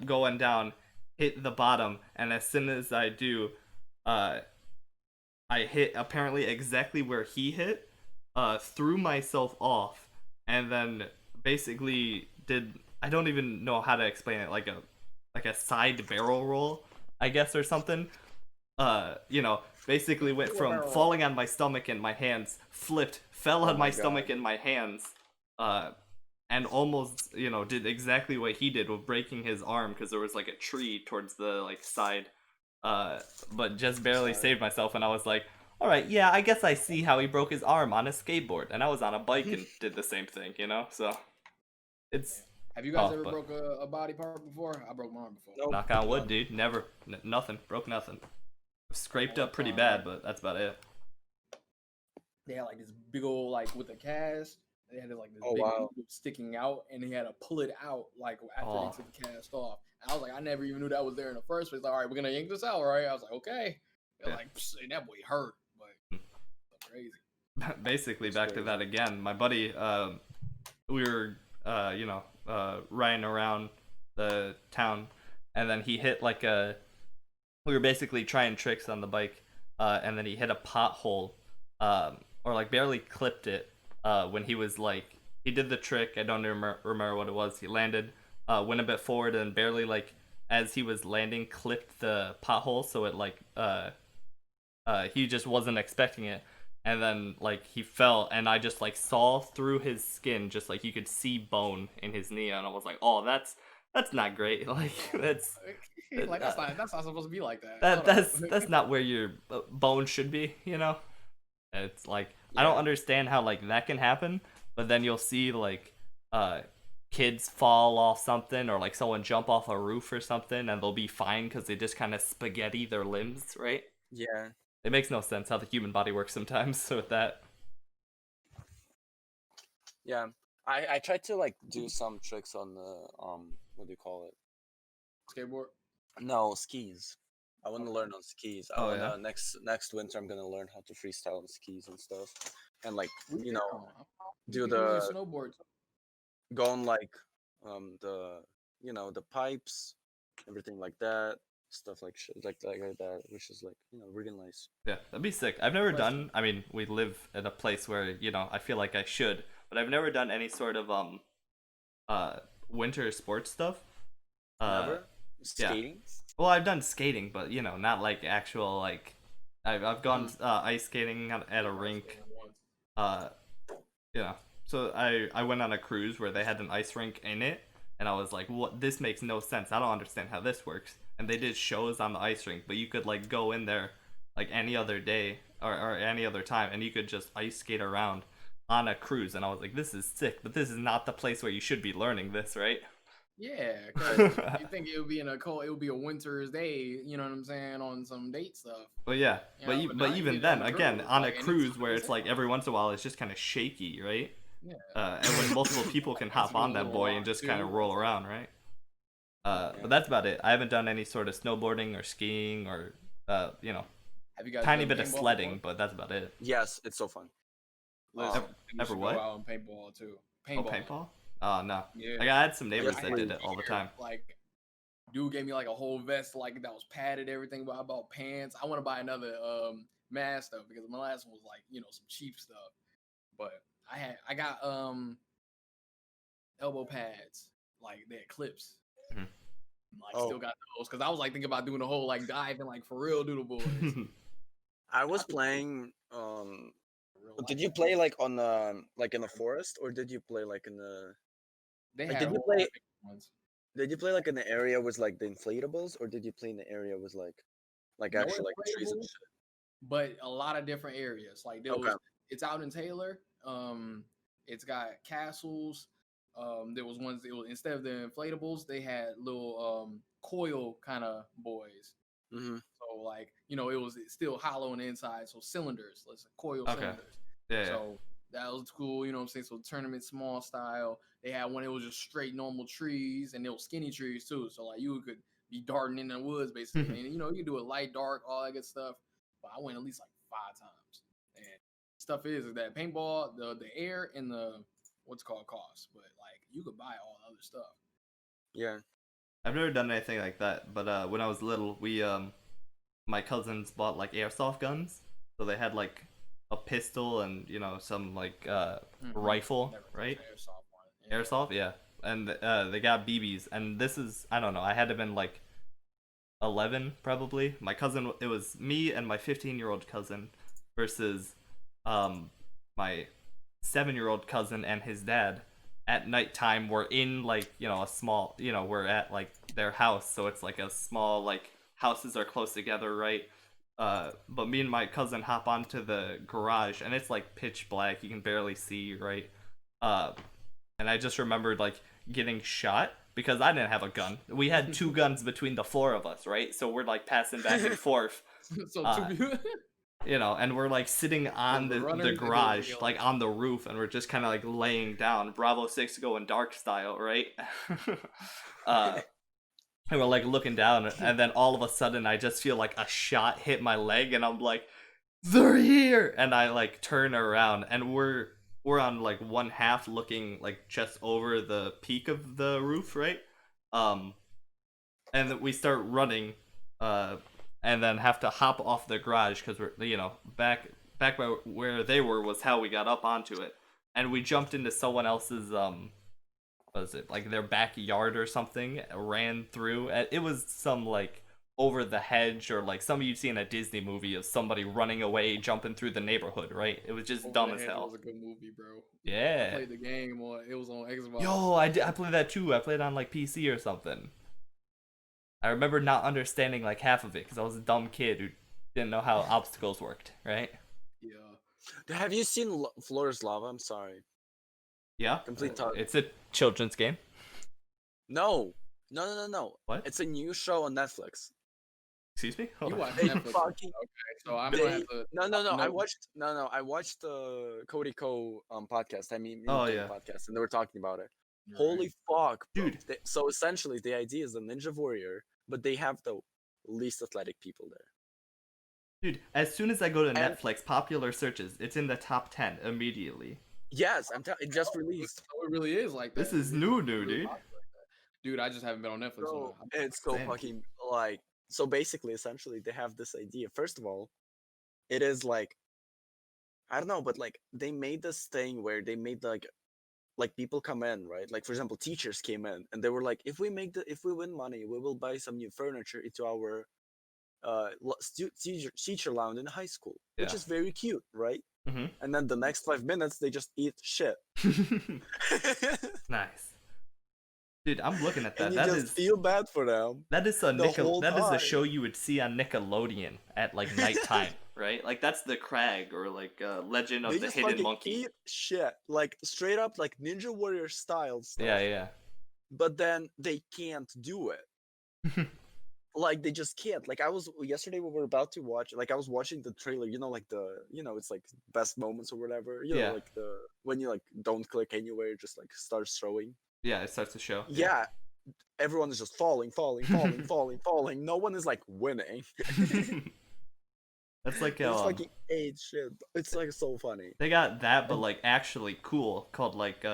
Going down, hit the bottom, and as soon as I do, I hit apparently exactly where he hit, threw myself off, and then basically I don't even know how to explain it, like a side barrel roll, I guess, or something. Basically went from falling on my stomach and my hands, flipped, fell on my my God. stomach and my hands, and almost did exactly what he did with breaking his arm because there was like a tree towards the like side. But just barely Sorry. saved myself, and I was like, all right, yeah, I guess I see how he broke his arm on a skateboard, and I was on a bike and did the same thing, so it's Have you guys Oh, ever but- broke a body part before? I broke mine before. Nope. Knock on wood, dude. Never. Nothing. Broke nothing. Scraped up pretty bad, but that's about it. They had like this big old like with a cast. They had like this Oh, big wow. needle sticking out, and he had to pull it out like after Oh. they took the cast off. And I was like, I never even knew that was there in the first place. Like, all right, we're gonna yank this out, right? I was like, okay. They're Yeah. like, and that boy hurt, but crazy. Basically, That's back to crazy. that again. My buddy, we were, riding around the town, and then he hit like a. We were basically trying tricks on the bike, and then he hit a pothole, or like barely clipped it. When he was like, he did the trick. I don't remember what it was. He landed, went a bit forward, and barely like as he was landing, clipped the pothole. So it like, he just wasn't expecting it. And then like he fell, and I just like saw through his skin, just like you could see bone in his knee, and I was like, "Oh, that's not great." Like that's Like that's not supposed to be like that. that's not where your bone should be, you know. It's like I don't Yeah. understand how like that can happen, but then you'll see like kids fall off something, or like someone jump off a roof or something, and they'll be fine because they just kind of spaghetti their limbs, right? Yeah. It makes no sense how the human body works sometimes. So with that. Yeah. I tried to like do some tricks on the what do you call it? Skateboard. No, skis. I want to learn on skis. I Oh, wanna yeah? next winter I'm gonna learn how to freestyle on skis and stuff. And like, you know, do You can the use snowboard. go on like the the pipes, everything like that, stuff like like that, which is like, really nice. Yeah, that'd be sick. I've never Question. done. I mean, we live in a place where I feel like I should, but I've never done any sort of winter sports stuff. Never? Skating? Well, I've done skating, but not like actual like. I've gone ice skating at a rink. Yeah. So I went on a cruise where they had an ice rink in it, and I was like, "What? This makes no sense. I don't understand how this works." And they did shows on the ice rink, but you could like go in there like any other day or any other time, and you could just ice skate around on a cruise. And I was like, "This is sick," but this is not the place where you should be learning this, right? Yeah, because you think it would be it would be a winter's day, you know what I'm saying, on some date stuff. But yeah, Yeah, but but but now you even get on then, a again, cruise, on a like, and cruise it's where it's like insane. every once in a while it's just kind of shaky, right? Yeah. And when multiple people can hop It's on a that little boy rock, and just too. kind of roll around, right? Yeah. But that's about it. I haven't done any sort of snowboarding or skiing or Have you guys tiny done bit of paintball sledding, before? but that's about it. Yes, it's so fun. Listen, you ever should what? Go out and paintball too. Oh, paintball? Oh no. Yeah. Like I had some neighbors Yes, that did it all the time. Like, dude gave me like a whole vest, like that was padded, everything. But I bought pants. I want to buy another mask stuff because my last one was like some cheap stuff. But I got elbow pads, like they had clips. Mhm. Like Oh. still got those because I was like thinking about doing the whole like dive and like for real do the boys. I was playing Real did life. you play like on like in the forest, or did you play like in the They like, had did you whole play- lot of big ones. did you play like in the area with like the inflatables, or did you play in the area with like No actual like trees and inflatables, shit? but a lot of different areas. Like there Okay. was, it's out in Taylor. It's got castles. There was ones. It was instead of the inflatables, they had little coil kind of boys. Mm-hmm. So like it was still hollow on the inside. So cylinders, let's say coil Okay. cylinders. Yeah. So that was cool. You know what I'm saying? So tournament small style. They had one. It was just straight normal trees, and they were skinny trees too. So like you could be darting in the woods basically, and you can do it light, dark, all that good stuff. But I went at least like 5 times. And stuff is that paintball, the air and the what's called cost, but like you could buy all the other stuff. Yeah. I've never done anything like that, but when I was little, we my cousins bought like airsoft guns, so they had like a pistol and some like rifle, Never touched right? an airsoft one. Yeah. Airsoft, yeah. And they got BBs, and this is I don't know. I had to have been like 11 probably. My cousin, it was me and my 15-year-old cousin versus my 7-year-old cousin and his dad. At nighttime, we're in like a small we're at like their house, so it's like a small like houses are close together, right? But me and my cousin hop onto the garage, and it's like pitch black, you can barely see, right? And I just remembered like getting shot because I didn't have a gun. We had 2 guns between the 4 of us, right? So we're like passing back and forth. So Uh, two people. You know, and we're like sitting on the the runners and the garage, killers. like on the roof, and we're just kind of like laying down. Bravo 6 going dark style, right? And we're like looking down, and then all of a sudden I just feel like a shot hit my leg, and I'm like, they're here! And I like turn around, and we're on like one half looking like just over the peak of the roof, right? And we start running, and then have to hop off the garage because we're, you know, back by where they were was how we got up onto it, and we jumped into someone else's what was it, like their backyard or something, ran through. It was some like over the hedge, or like something you'd see in a Disney movie of somebody running away, jumping through the neighborhood, right? It was just Over dumb the as Hedge hell. was a good movie, bro. I Yeah. played the game on. It was on Xbox. Yo, I played that too. I played on like PC or something. I remember not understanding like half of it because I was a dumb kid who didn't know how obstacles worked, right? Yeah. Have you seen Floor's Lava? I'm sorry. Yeah. Complete talk. It's a children's game. No. What? It's a new show on Netflix. Excuse me? Hold You on. watch They Netflix. fucking Okay, so I'm they, gonna have to. no. I No. watched the Cody Co podcast. I mean, Oh, Game yeah. podcast, and they were talking about it. You're Holy fuck, bro. Dude. So essentially, the idea is a ninja warrior, but they have the least athletic people there. Dude, as soon as I go to And- Netflix, popular searches, it's in the top 10 immediately. Yes, it just released. So it really is like that. This is new, dude. Dude, I just haven't been on Netflix. Bro, so it's so Same. fucking like. So basically, essentially, they have this idea. First of all, it is like, I don't know, but like they made this thing where they made like people come in, right? Like for example, teachers came in and they were like, if we win money, we will buy some new furniture into our teacher lounge in high school, which Yeah. is very cute, right? Mhm. And then the next 5 minutes they just eat shit. Nice. Dude, I'm looking at that. And you That just is feel bad for them. that is a the whole that is a time. show you would see on Nickelodeon at like nighttime, right? Like that's the Crag, or like Legend of They the just Hidden fucking Monkey. eat shit, like straight up like Ninja Warrior style stuff. Yeah. But then they can't do it. Like they just can't. Like yesterday we were about to watch. Like I was watching the trailer. You know, like it's like best moments or whatever. You Yeah. know, like when you like don't click anywhere, it just like starts showing. Yeah, it starts to show. Yeah. Everyone is just falling. No one is like winning. That's like It's fucking ate shit. It's like so funny. they got that, but like actually cool, called like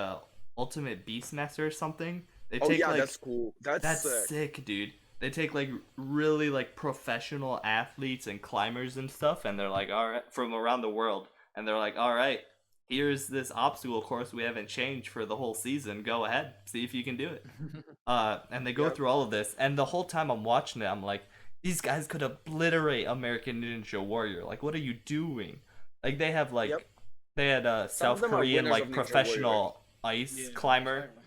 Ultimate Beastmaster or something. They Oh take yeah, like that's cool. That's sick. sick, dude. They take like really like professional athletes and climbers and stuff, and they're like, all right, from around the world, and they're like, all right, here's this obstacle course we haven't changed for the whole season. Go ahead, see if you can do it. And they go Yep. through all of this, and the whole time I'm watching it, I'm like, these guys could obliterate American Ninja Warrior. Like, what are you doing? Like, they have like, Yep. they had a Some of South them are Korean winners like of Ninja professional ice Yeah, climber. exactly.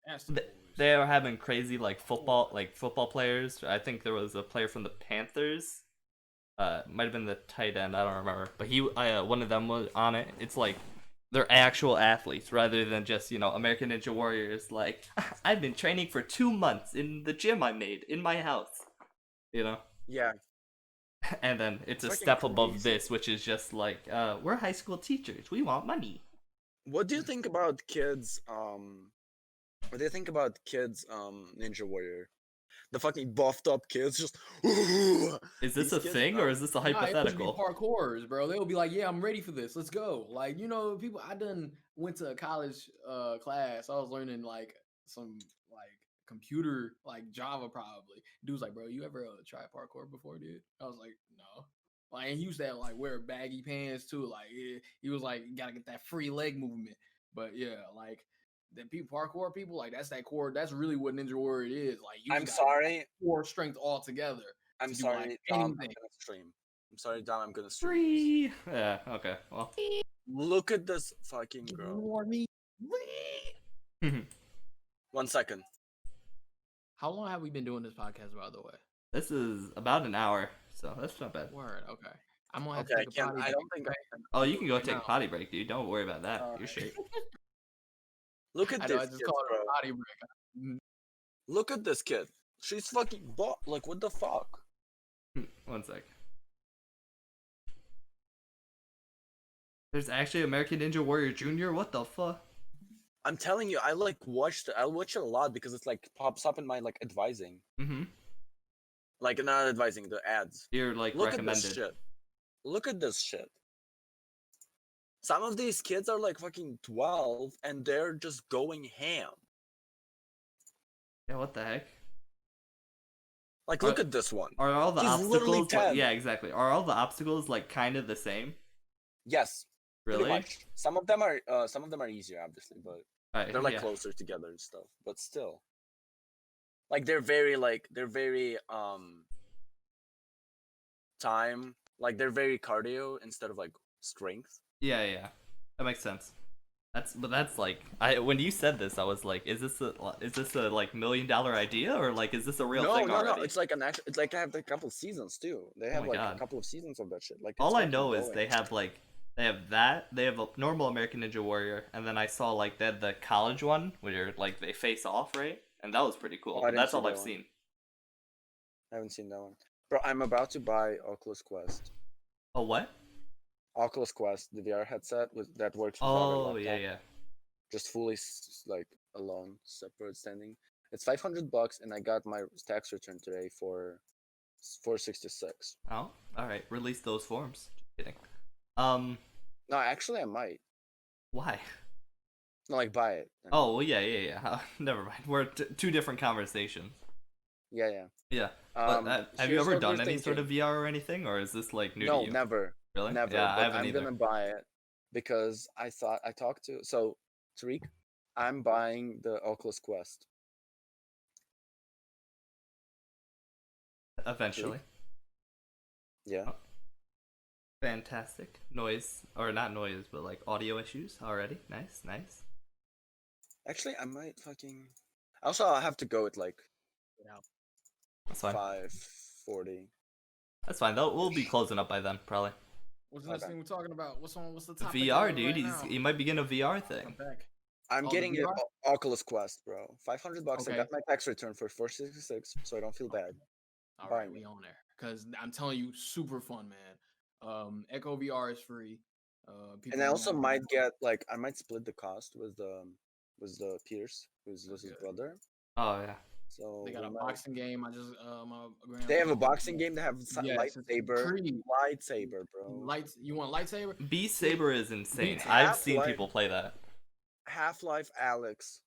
That's the Th- boys. They are having crazy like football players. I think there was a player from the Panthers. Might have been the tight end. I don't remember. But one of them was on it. It's like they're actual athletes rather than just, you know, American Ninja Warriors. Like, I've been training for 2 months in the gym I made in my house. You know. Yeah. And then it's a Fucking step above crazy. this, which is just like, we're high school teachers. We want money. What do you think about kids? What do you think about kids? Ninja Warrior, the fucking buffed up kids. Just Is this These a kids, thing, bro. or is this a Nah, it would be hypothetical? parkours, bro. They'll be like, "Yeah, I'm ready for this. Let's go." Like, you know, people. I done went to a college class. I was learning like some like computer, like Java probably. Dude's like, "Bro, you ever try parkour before, dude?" I was like, "No." Like, and he used to have, like wear baggy pants too. Like, he was like, "You gotta get that free leg movement." But yeah, like the people parkour people, like that's that core. That's really what Ninja Warrior is. Like, you I'm just gotta sorry. core strength all together. I'm to do, like, sorry, Dom. I'm anything. gonna stream. I'm sorry, Dom. I'm gonna stream. Free. Yeah. Okay. Well. Look at this fucking girl. Ignore me. 1 second. How long have we been doing this podcast, by the way? This is about an hour, so that's not bad. Word. Okay. I'm gonna have Okay, to take a potty I break. don't think I can. Oh, you can go Right take a now. potty break, dude. Don't worry about that. Alright. You're straight. Look at I know. I this just kid, called her bro. a body break. Look at this kid. She's fucking like what the fuck? One sec. There's actually American Ninja Warrior Jr. What the fuck? I'm telling you, I watch it a lot because it's like pops up in my like advising. Mm-hmm. Like not advising, the ads. You're like Look at this recommended. shit. Look at this shit. Some of these kids are like fucking 12 and they're just going ham. Yeah, what the heck? Like look at this one. Are all the He's literally obstacles? 10. Yeah, exactly. Are all the obstacles like kind of the same? Yes. Pretty Really? much. Some of them are easier, obviously, but Alright, they're like yeah. closer together and stuff. But still. Like they're very time, like they're very cardio instead of like strength. Yeah. That makes sense. That's like when you said this, I was like, is this a like $1 million idea or like is this a real thing already? No. It's like it's like they have a couple of seasons too. They have my like God. a couple of seasons of that shit. Like All it's I fucking know is going. they have a normal American Ninja Warrior, and then I saw like they had the college one where like they face off, right? And that was pretty cool. Oh, I But didn't that's see all that I've one. seen. I haven't seen that one. Bro, I'm about to buy Oculus Quest. Oh what? Oculus Quest, the VR headset that works without a Oh laptop. yeah. Just fully like alone, separate standing. It's $500 and I got my tax return today for $466. Oh, all right. Release those forms. Just kidding. No, actually I might. Why? Not like buy it. Oh well, yeah. Never mind. We're two different conversations. Yeah. Yeah. But have you Here's ever what done we're any sort of thinking. VR or anything, or is this like new No, to you? never. Really? Never. Yeah, I But haven't I'm either. gonna buy it because I talked to Tariq, I'm buying the Oculus Quest. Eventually. Yeah. Oh. Fantastic. Noise, or not noise, but like audio issues already. Nice. Actually, I might fucking. Also, I have to go at like That's fine. 5:40. That's fine. We'll be closing up by then, probably. What's the next Okay. thing we're talking about? What's the topic? VR, dude. Right now? He might be getting a VR I'm thing. back. I'm Oh, the getting the VR? Oculus Quest, bro. $500. I Okay. got my tax return for $466, so I don't feel bad. All Buy right, me. we on there because I'm telling you, super fun, man. Echo VR is free. People And I also want- might get like I might split the cost with the Pierce, who's his Okay. brother. Oh yeah. So They got we a might- boxing game. I just my grandma- They have a boxing game. They have Yes, it's Creed. lightsaber, bro. Lights. You want lightsaber? Beast Saber is insane. Beast I've seen Half-Life- people play that. Half-Life Alex.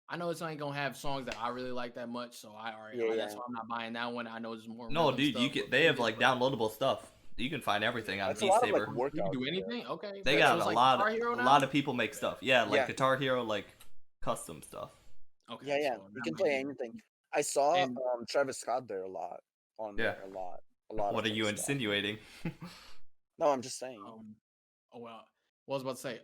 I know it's not gonna have songs that I really like that much, so I already. Yeah, That's yeah. why I'm not buying that one. I know there's more. No, random dude, stuff with they have previous, like but downloadable stuff. You can find everything on That's a Beast lot of like Saber. workout. You can do yeah. anything. Okay. They so got it's a like lot Guitar Hero of now? a lot of people make stuff. Yeah, like Yeah. Guitar Hero, like custom stuff. Okay. Yeah. so You that can might play be- anything. I saw And- Travis Scott there a lot. On Yeah. there a lot. A lot. What of are you his stuff. insinuating? No, I'm just saying. Oh well, what I was about to say.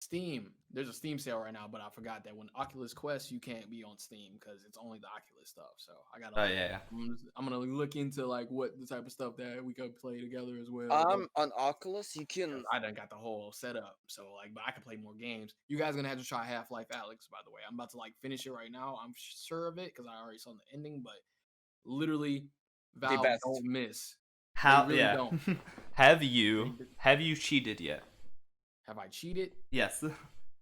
Steam. There's a Steam sale right now, but I forgot that when Oculus Quest, you can't be on Steam because it's only the Oculus stuff. So I got. Oh yeah. I'm gonna look into like what the type of stuff that we could play together as well. On Oculus, you can. 'Cause I done got the whole setup, so like, but I can play more games. You guys gonna have to try Half-Life Alex, by the way. I'm about to like finish it right now. I'm sure of it because I already saw the ending, but literally, Valve best. don't miss. How? really Yeah. don't. have you cheated yet? Have I cheated? Yes.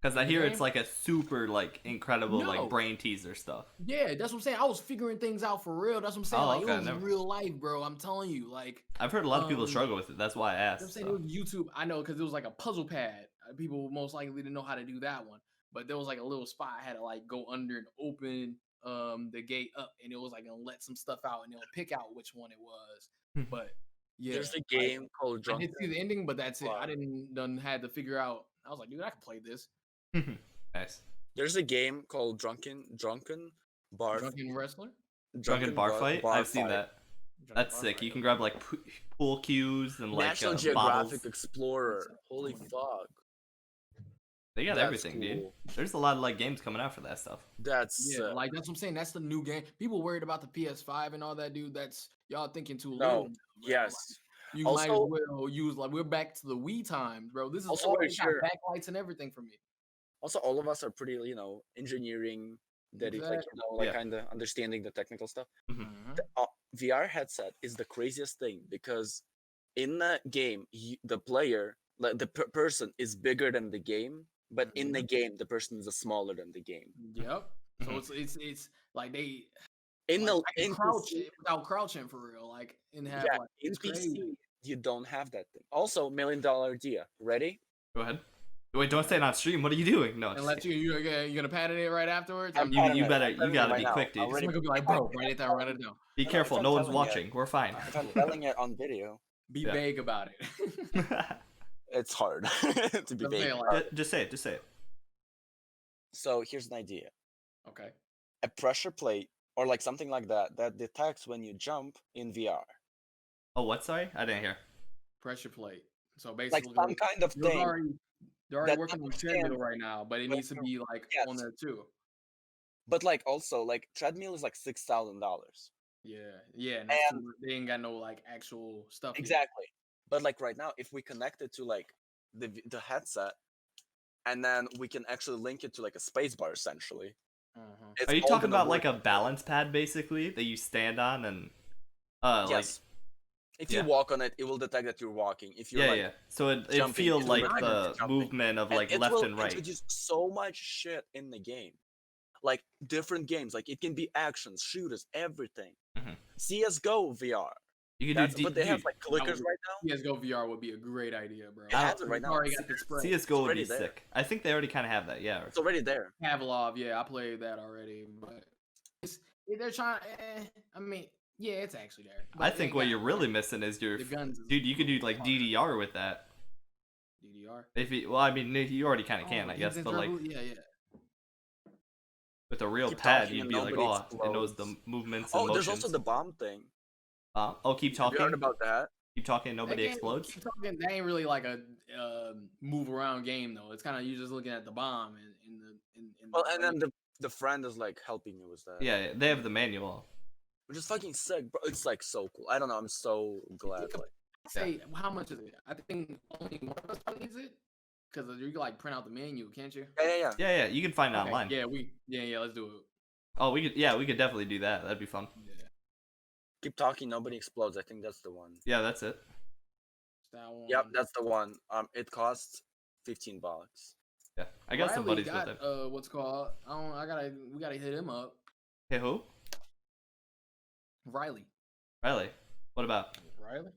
Because I In hear the it's game? like a super like incredible No. like brain teaser stuff. Yeah, that's what I'm saying. I was figuring things out for real. That's what I'm saying. Oh, Like okay, it was never- real life, bro. I'm telling you, like. I've heard a lot of people Um, struggle with it. That's why I You know what asked. I'm saying? so. It was YouTube. I know because it was like a puzzle pad. People most likely didn't know how to do that one. But there was like a little spot I had to like go under and open the gate up, and it was like gonna let some stuff out, and it'll pick out which one it was. But yeah, There's a like, game called I Drunk. did see the ending, but that's it. I Wow. didn't had to figure out. I was like, dude, I can play this. Nice. There's a game called Drunken Bar. Drunken Wrestler. Drunken bar fight. I've seen Fight. that. Drunken That's Bar sick. Fight, You can okay. grab like pool cues and like National bottles. Geographic Explorer. That's Holy funny. fuck. They got That's everything, dude. cool. There's a lot of like games coming out for that stuff. That's Yeah, like that's what I'm saying. That's the new game. People worried about the PS5 and all that, dude. That's y'all thinking too No, little. bro. yes. Like, you might as Also- well use like we're back to the Wii times, bro. This is Also, all we're they got here- backlights and everything for me. Also, all of us are pretty, engineering, Exactly. Yeah. kind of understanding the technical stuff. Mhm. The VR headset is the craziest thing because in the game, the player, like the person, is bigger than the game, but in the game, the person is smaller than the game. Yep. So Mhm. it's like they In like the I can in crouch PC, without crouching for real. Like and have yeah, like in it's PC, crazy. you don't have that thing. Also, $1 million idea. Ready? Go ahead. Wait, don't say it on stream. What are you doing? No. And just let kidding. you gonna patent it right afterwards. I'm I'm You patting you it. better I'm you patting it gotta right be now. quick, dude. Someone gonna be like, bro, write it down, write it down. Be No, careful. if I'm No one's telling it- watching. We're fine. If I'm telling it on video, Be Yeah. vague about it. it's hard to be I'm vague. saying, like, Just say it. Just say it. So here's an idea: okay. a pressure plate or like something like that detects when you jump in VR, Oh, what? Sorry, I didn't hear. Pressure plate. So like basically some kind of they're thing already they're already that working on understands treadmill right now, but it when needs to you're be like on yes, there too. but like also like treadmill is like $6,000. Yeah, and that's And too they ain't got no like actual stuff yet. exactly. But like right now, if we connect it to like the headset, and then we can actually link it to like a space bar essentially, Uh-huh. it's Are you all talking gonna about like work. a balance pad basically that you stand on and like Yes. If yeah. you walk on it, it will detect that you're walking. If you're yeah like yeah. So it jumping, feel it will like detect that the you're jumping. movement of And like it left will and right. introduce so much shit in the game. Like different games. Like it can be actions, shooters, everything. Mhm. CSGO VR. You could That's do but they have dude. like That clickers would- right now. CS:GO VR would be a great idea, bro. It has it right It's now. already got the spray. CS:GO would already be there. sick. I think they already kind of have that. Yeah. It's already there. Pavlov, yeah, I played that already, but they're trying. I mean, yeah, it's actually there. I But they think ain't what got you're really missing is your the guns. Is dude. You could do like harder. DDR with that. DDR. If you, well, I mean, you already kind of can, Oh, I guess, instant but like turbo? Yeah. with a real Keep pad, talking you'd and be like, nobody oh, it knows the explodes. movements and Oh, there's motions. also the bomb thing. Oh, keep Have you heard talking. about that? Keep talking. That Nobody game, explodes. keep talking, that ain't really like a move around game though. It's kind of you just looking at the bomb in Well, the and then the friend is like helping you with that. Yeah, they have the manual. Which is fucking sick, bro. It's like so cool. I don't know. I'm so glad. Like, say how much is it? I think only one of us probably needs it because you can like print out the menu, can't you? yeah. Yeah, you can find it Okay, online. yeah, let's do it. Oh, we could definitely do that. That'd be fun. Yeah, Keep talking. Nobody explodes. I think that's the one. Yeah, that's it. that one. Yep, that's the one. It costs $15. Yeah, I got some Riley buddies got with it. what's called. We gotta hit him up. Hey, who? Riley. Riley. What about? Riley,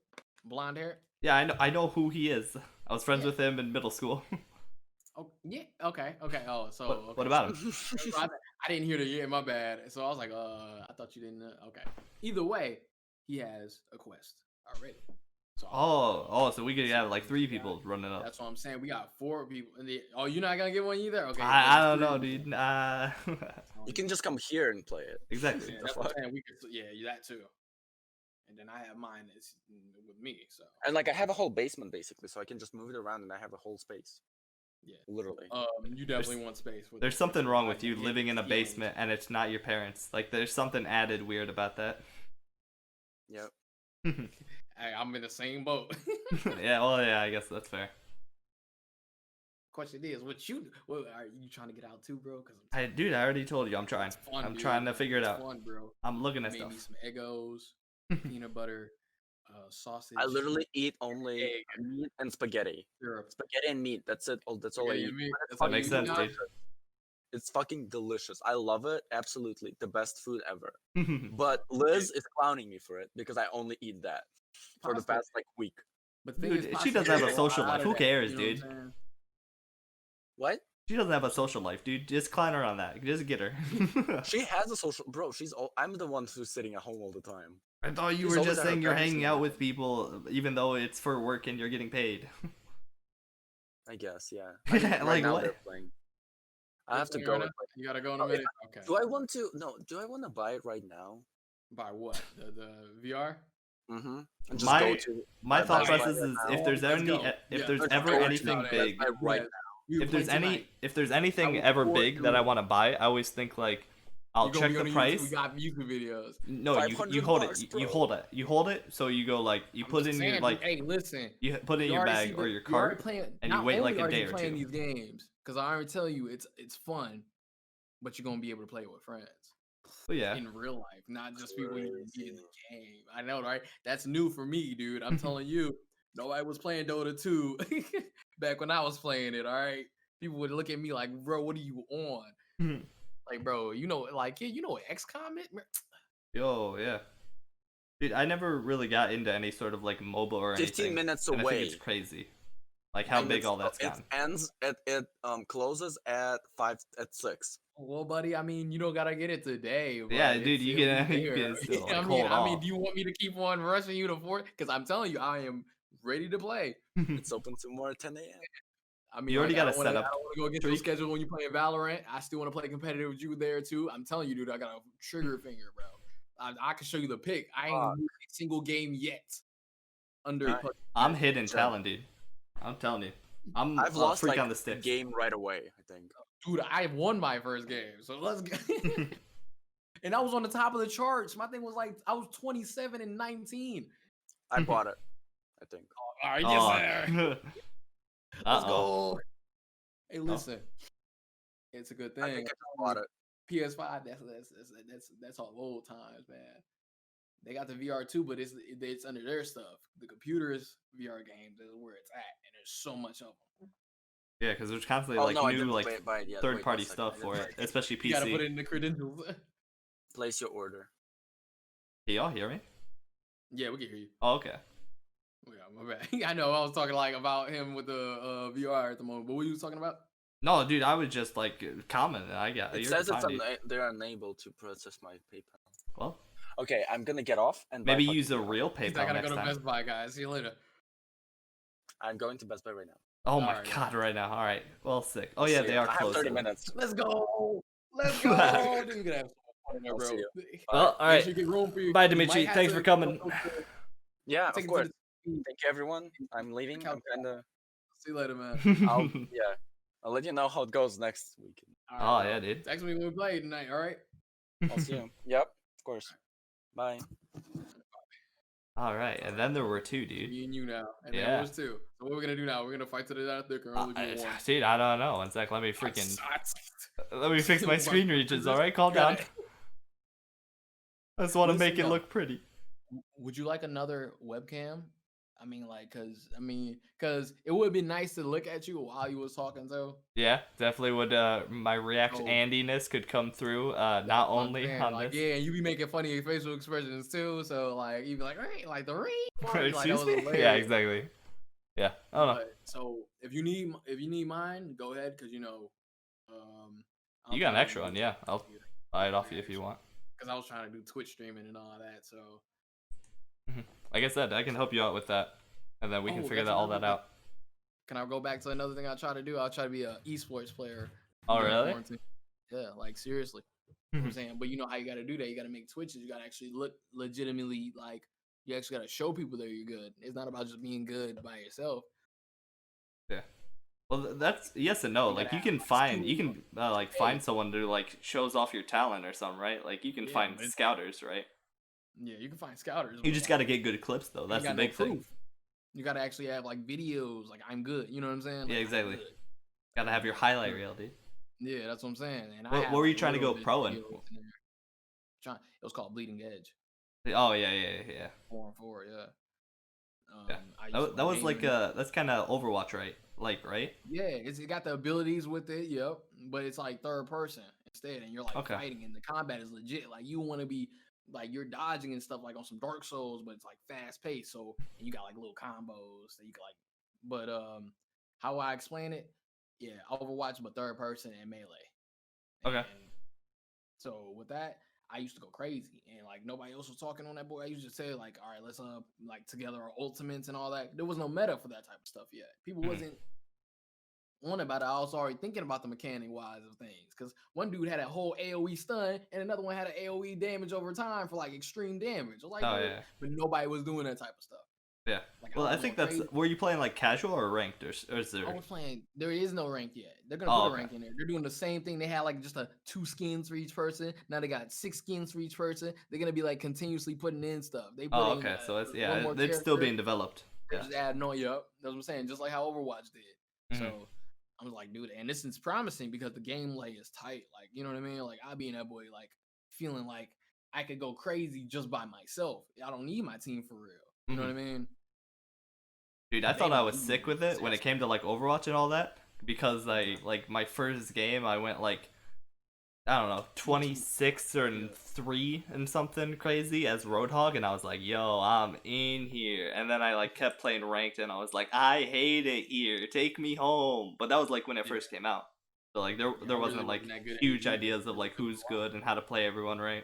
blonde hair. Yeah, I know who he is. I was friends Yeah. with him in middle school. Oh yeah. Okay. Oh, so What, okay. what about him? I didn't hear the yeah, my bad. So I was like, I thought you didn't. Okay. Either way, he has a quest already. So So we could have like 3 people running up. that's what I'm saying. We got 4 people. Oh, you're not gonna get one either. Okay. I there's don't 3 know, people. dude. You can just come here and play it. Exactly. Yeah, that's what I'm saying. We could, that too. And then I have mine that's with me. So And like I have a whole basement basically, so I can just move it around and I have a whole space. yeah, Literally. you definitely want space. With There's it. something wrong with I you get living in a feelings. basement and it's not your parents. Like there's something added weird about that. Yep. Hey, I'm in the same boat. Yeah, well, yeah, I guess that's fair. Question is, what are you trying to get out too, bro? Because Dude, I already told you I'm trying. It's fun, I'm dude. trying to figure it it's out. fun, bro. I'm looking at Made stuff. me some Eggos, peanut butter, sausage. I literally eat only egg, meat and spaghetti. syrup. Spaghetti and meat. That's it. That's all I Spaghetti eat. and meat, But it's that's all That makes you sense, eat now? dude. It's fucking delicious. I love it. Absolutely. The best food ever. But Liz is clowning me for it because I only eat that for the Pasta. past like week. But the thing Dude, is, she pasta doesn't have takes a lot social out life. of Who that, cares, you know what I'm dude? saying? What? She doesn't have a social life, dude. Just clown her on that. Just get her. She has a social bro. I'm the one who's sitting at home all the time. I thought you She's were always just at her saying you're parents' hanging and out with everything. people, even though it's for work and you're getting paid. I guess, yeah. I mean, right Like now what? they're playing. I have to Right go. now? and, like, You gotta go in a Oh, yeah. minute. Okay. do I want to? No. Do I want to buy it right now? By what? The VR? Mm-hmm. And just My- go to. My Buy thought it process right is now. if there's Let's any, go. if Yeah, there's let's ever go to anything it. big, Buy right Yeah. We if there's play tonight. if there's anything will ever pour big that I through. want to buy, I always think like I'll We go- check we the go to YouTube, price. We got YouTube videos. No, you $500 hold it. You bro. hold it. You hold it. So you go like you I'm put just in your saying, like hey, listen. you put it in you your already bag see or the- your you already cart. playing, and you not wait only like a are day you or playing two. these games, Because I already tell you, it's fun, but you're gonna be able to play it with friends. Oh yeah. In real life, not just people you meet in the Crazy. game. I know, right? That's new for me, dude. I'm telling you, nobody was playing Dota 2 back when I was playing it. All right, people would look at me like, "Bro, what are you on?" Like, bro, you know, like, yeah, you know what XCOM is? Yo, yeah. Dude, I never really got into any sort of like mobile or 15 anything. minutes and I think away. it's crazy. Like how And big it's- all that's it gotten. ends at closes at 6. Well, buddy, I mean, you don't gotta get it today. But Yeah, dude, you it'll can be you there. can still I like mean, hold off. do you want me to keep on rushing you to 4? Because I'm telling you, I am ready to play. It's open tomorrow at 10 a.m. I mean, You already like, got a I don't setup, want to go against your Tariq? schedule when you're playing Valorant. I still want to play competitive with you there too. I'm telling you, dude, I got a trigger finger, bro. I can show you the pick. I ain't lose a single game yet. Under Alright. I'm hidden Sure. talent, dude. I'm telling you. I've a lost freak like on the a sticks. game right away, I think. dude, I won my first game, so let's go. And I was on the top of the charts. My thing was like I was 27 and 19. I bought it, I think. All right, yes, sir. Let's Uh-oh. go. Hey, listen, it's a good thing. I think I just bought it. PS5, that's all old times, man. They got the VR too, but it's under their stuff. The computers VR games is where it's at, and there's so much of them. Yeah, because there's constantly Oh, like no, I new didn't like buy it yet. third Wait party 1 second. stuff I for didn't it, buy especially You gotta put PC. it in the credentials. Place your order. Can y'all hear me? Yeah, we can hear you. Oh, okay. Yeah, my bad. I know I was talking like about him with the VR at the moment, but what were you talking about? No, dude, I was just like commenting. I got It you're says fine, dude. they're unable to process my PayPal. Well, Okay, I'm gonna get off and buy maybe fucking use a VR. real I PayPal gotta next go to time. Best Buy, guys. See you later. I'm going to Best Buy right now. Oh my Alright, god, right now. All right. Well, sick. Oh I'll yeah, see they you. are I have closed. 30 though. minutes. Let's go. Let's go. Dude, you can have some fun in there, I'll bro. see you. Well, all Make sure right. you get room for your- Bye, you Dmitry. might have Thanks to for coming. Yeah, take of it to course. the- Thank you, everyone. I'm leaving. I'm kinda. See you later, man. I'll let you know how it goes next week. All Oh, bro. yeah, dude. Text me when we play tonight. All right. I'll see you. Yep, of course. Bye. All right, and then there were two, dude. Me and you now. And Yeah. there was two. So what we're gonna do now? We're gonna fight to the death. There can only be one. Dude, I don't know. One sec. Let me freaking. I- Let me fix my My screen regions. All right, calm Got down. it. I just want to Listen make it up. look pretty. Would you like another webcam? I mean, like, cause it would be nice to look at you while you was talking. So Yeah, definitely would. My reaction Oh. Andiness could come through. Not only man, on like, this. yeah, and you be making funny facial expressions too. So like, you be like, right, like the ring. Excuse me. Yeah, exactly. Yeah. I don't know. So if you need mine, go ahead, cause you know, You got an extra one, yeah. I'll buy it off you if you want. Cause I was trying to do Twitch streaming and all that. So Like I said, I can help you out with that, and then we can Oh, figure that's all that another out. can I go back to another thing I try to do? I'll try to be a esports player. Oh, during really? quarantine. Yeah, like seriously. You know what I'm saying, but you know how you got to do that. You got to make Twitches. You got to actually look legitimately like you actually got to show people that you're good. It's not about just being good by yourself. Yeah. Well, that's yes and no. You Like gotta you can have find, skills. you can like find someone to like shows off your talent or something, right? Like you can Yeah, find but- scouters, right? Yeah, you can find scouters. You but, just like, got to get good clips though. you That's the got no big thing. proof. You got to actually have like videos, like I'm good. You know what I'm saying? Like, Yeah, I'm exactly. good. Got to have your highlight reel, dude. Yeah, that's what I'm saying. And What were you trying to go pro in? It was called Bleeding Edge. Oh yeah. 4-on-4, yeah. Yeah. I used to That was main like that's kind of Overwatch, right? Like, right? Yeah, it got the abilities with it, yep. But it's like third person instead, and you're like Okay. fighting, and the combat is legit. Like you want to be like you're dodging and stuff like on some Dark Souls, but it's like fast paced. So and you got like little combos that you can like. But how I explain it, yeah, Overwatch but third person and melee. Okay. And so with that, I used to go crazy, and like nobody else was talking on that board. I used to say like, all right, let's like together our ultimates and all that. There was no meta for that type of stuff yet. People Mhm. wasn't on about it. I was already thinking about the mechanic wise of things, because one dude had a whole AOE stun, and another one had an AOE damage over time for like extreme damage. I was like, Oh "Bro," yeah. but nobody was doing that type of stuff. Yeah. Like, Well, was I think going that's. crazy. Were you playing like casual or ranked, or is there? I was playing. There is no rank yet. They're gonna Oh, put okay. a rank in there. They're doing the same thing. They had like just 2 skins for each person. Now they got 6 skins for each person. They're gonna be like continuously putting in stuff. They put Oh, in, okay. So it's one yeah, more it's still character. being developed. They're Yeah. just adding on. Yup, that's what I'm saying. Just like how Overwatch did. Mhm. So I'm like, dude, and this is promising because the gameplay is tight. Like, you know what I mean? Like, I be in that boy, like, feeling like I could go crazy just by myself. I don't need my team for real. You know what I mean? Dude, I They thought I don't was need sick me with it when it came to like Overwatch and all that because I like my first game I went like I don't know 26 or Yeah. 3 and something crazy as Roadhog and I was like yo I'm in here and then I like kept playing ranked and I was like I hate it here take me home but that was like when it first came out so like there I wasn't really like wasn't that good at it huge either. ideas of like who's good and how to play everyone right.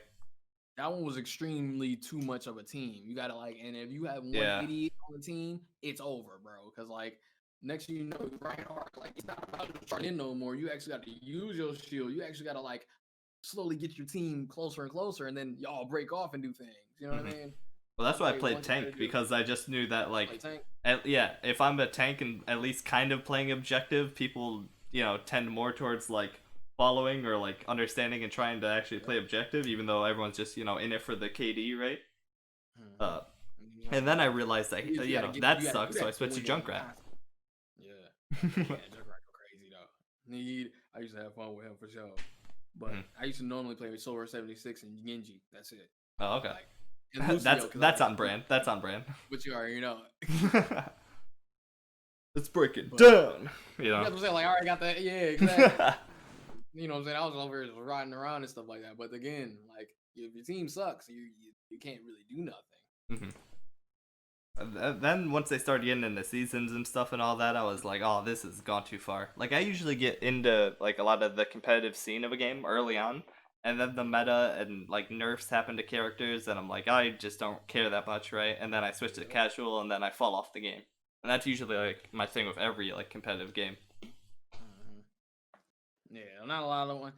That one was extremely too much of a team. You gotta like, and if you have one Yeah. idiot on the team, it's over, bro. Because like next thing you know, you're right hard. Like it's not about just trying in no more. You actually got to use your shield. You actually got to like slowly get your team closer and closer, and then y'all break off and do things. You know what I mean? Well, that's why I Play played one side tank of the- because I just knew that play like, tank. yeah, if I'm a tank and at least kind of playing objective, people tend more towards like following or like understanding and trying to actually play objective, even though everyone's just in it for the KD, right? And then I realized that You gotta get- that you gotta sucks, do so I that switched to win the Junkrat. console. Yeah, Junkrat go crazy though. I used to have fun with him for sure. But I used to normally play with Silver 76 and Genji. That's it. Oh, okay. Like, and Lucio, 'cause that's like, on brand. That's on brand. But you already know. Let's break it But- down. You know what I'm saying? Like, I already got that. Yeah, exactly. You know what I'm saying? I was over here just riding around and stuff like that. But again, like, if your team sucks, you can't really do nothing. Then once they started getting into seasons and stuff and all that, I was like, oh, this has gone too far. Like I usually get into like a lot of the competitive scene of a game early on, and then the meta and like nerfs happen to characters, and I'm like, I just don't care that much, right? And then I switch to casual, and then I fall off the game. And that's usually like my thing with every like competitive game. Yeah, not a lot of one.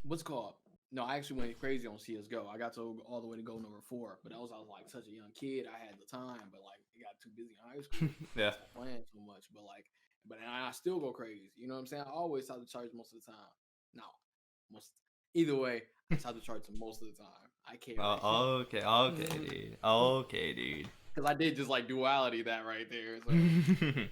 What's it called? No, I actually went crazy on CS:GO. I got to all the way to go number 4, but I was like such a young kid. I had the time, but like I got too busy in high school. Yeah. Playing so much, but I still go crazy. You know what I'm saying? I always have to charge most of the time. No, either way, I have to charge most of the time. I can't. Okay, dude. Okay, dude. Because I did just like duality that right there. So.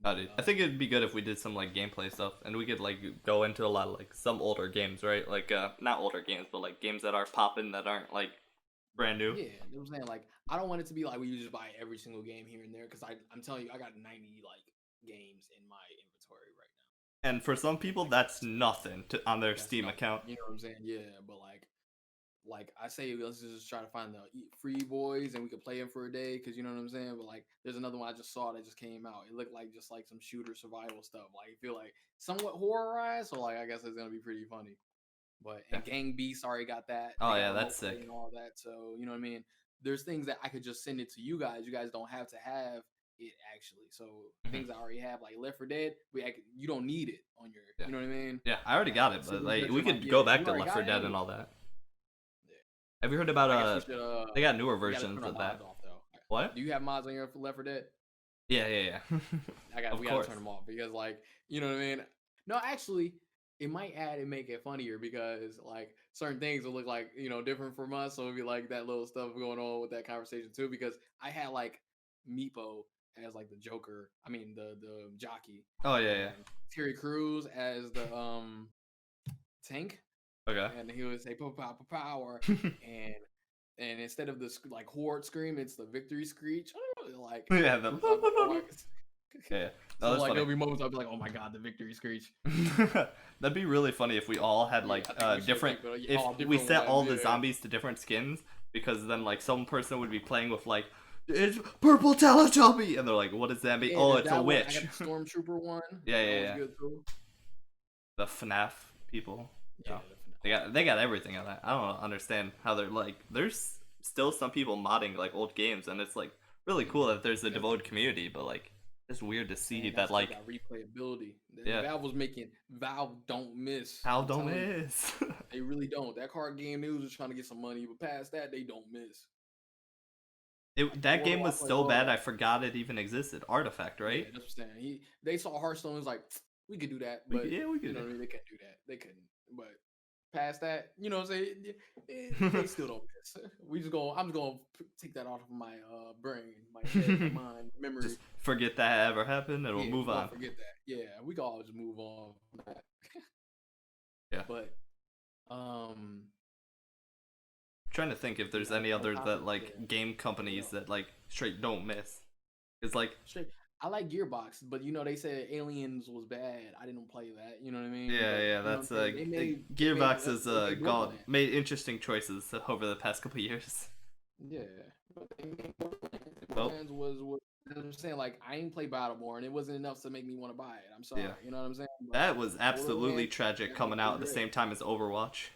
Oh, dude. I think it'd be good if we did some like gameplay stuff, and we could like go into a lot of like some older games, right? Like not older games, but like games that are popping that aren't like brand new. Yeah, you know what I'm saying? Like, I don't want it to be like we just buy every single game here and there, because I'm telling you, I got 90 like games in my inventory right now. And for some people, that's nothing on their Steam nothing, account. You know what I'm saying? Yeah, but like I say, let's just try to find the free boys and we could play them for a day, because you know what I'm saying. But like, there's another one I just saw that just came out. It looked like just like some shooter survival stuff. Like, you feel like somewhat horrorized, so like I guess it's gonna be pretty funny. But and Gang Beast already got that. Oh They yeah, got that's remote play sick. and all that. So you know what I mean. There's things that I could just send it to you guys. You guys don't have to have it actually. So things I already have, like Left 4 Dead, you don't need it on your. Yeah. You know what I mean? Yeah, I already got it, So but you like just we like, could go yeah, back you to already Left 4 got it Dead and anyway. all that. Yeah. Have you heard I about guess we should, they got newer we gotta versions turn our of that. mods off, though. What? Do you have mods on your Left 4 Dead? Yeah. We Of gotta course. turn them off, because like, you know what I mean. No, actually, it might add and make it funnier, because like certain things will look like, you know, different from us, so it'll be like that little stuff going on with that conversation too. Because I had like Meepo as like the Joker, I mean the jockey. Oh yeah. and Terry Crews as the tank, Okay. and he would say power, and instead of the like horde scream, it's the victory screech. Like Yeah. so Yeah. No, that's like funny. there'll be moments I'll be like, oh my god, the victory screech. That'd be really funny if we all had like I think we should different. think, but, If all we different set all ones, the yeah. zombies to different skins, because then like some person would be playing with like it's purple Teletubby, and they're like, what is that mean? Yeah, Oh, there's it's that a one. I witch. got the Stormtrooper one. Yeah, That yeah, was yeah. good too. The FNAF people. Yeah, They got everything on that. I don't understand how they're like. There's still some people modding like old games, and it's like really cool that there's a devoted community. But like, it's weird to see Man, that that's like got replayability. Yeah. Valve was making Valve don't miss. how I'm don't telling you. miss. They really don't. That card game news is trying to get some money, but past that, they don't miss. That game Warlock was played so bad Warlock. I forgot it even existed. Artifact, right? Yeah, that's what I'm saying. They saw Hearthstone and was like, we could do that, but Yeah, we you could. know what I mean? They couldn't do that. They couldn't. But past that, you know what I'm saying? They still don't miss. I'm just gonna take that off of my brain, my head, my mind, memory. Just forget that ever happened and we'll Yeah, move we'll on. forget that. Yeah, we can always move on from that. Yeah. But Trying to think if there's Yeah, any other on that topic, like yeah. game companies Yeah. that like straight don't miss. It's like straight. I like Gearbox, but you know they said Aliens was bad. I didn't play that. You know what I mean? yeah, But, yeah, you know that's what I'm saying? They Gearbox made has Borderlands. made interesting choices over the past couple years. Yeah, but they made Borderlands. Well, Borderlands was I'm saying, like, I ain't play Battleborn. It wasn't enough to make me want to buy it. I'm sorry. Yeah. You know what I'm saying? But that was absolutely Borderlands, tragic that coming was out at the great. same time as Overwatch.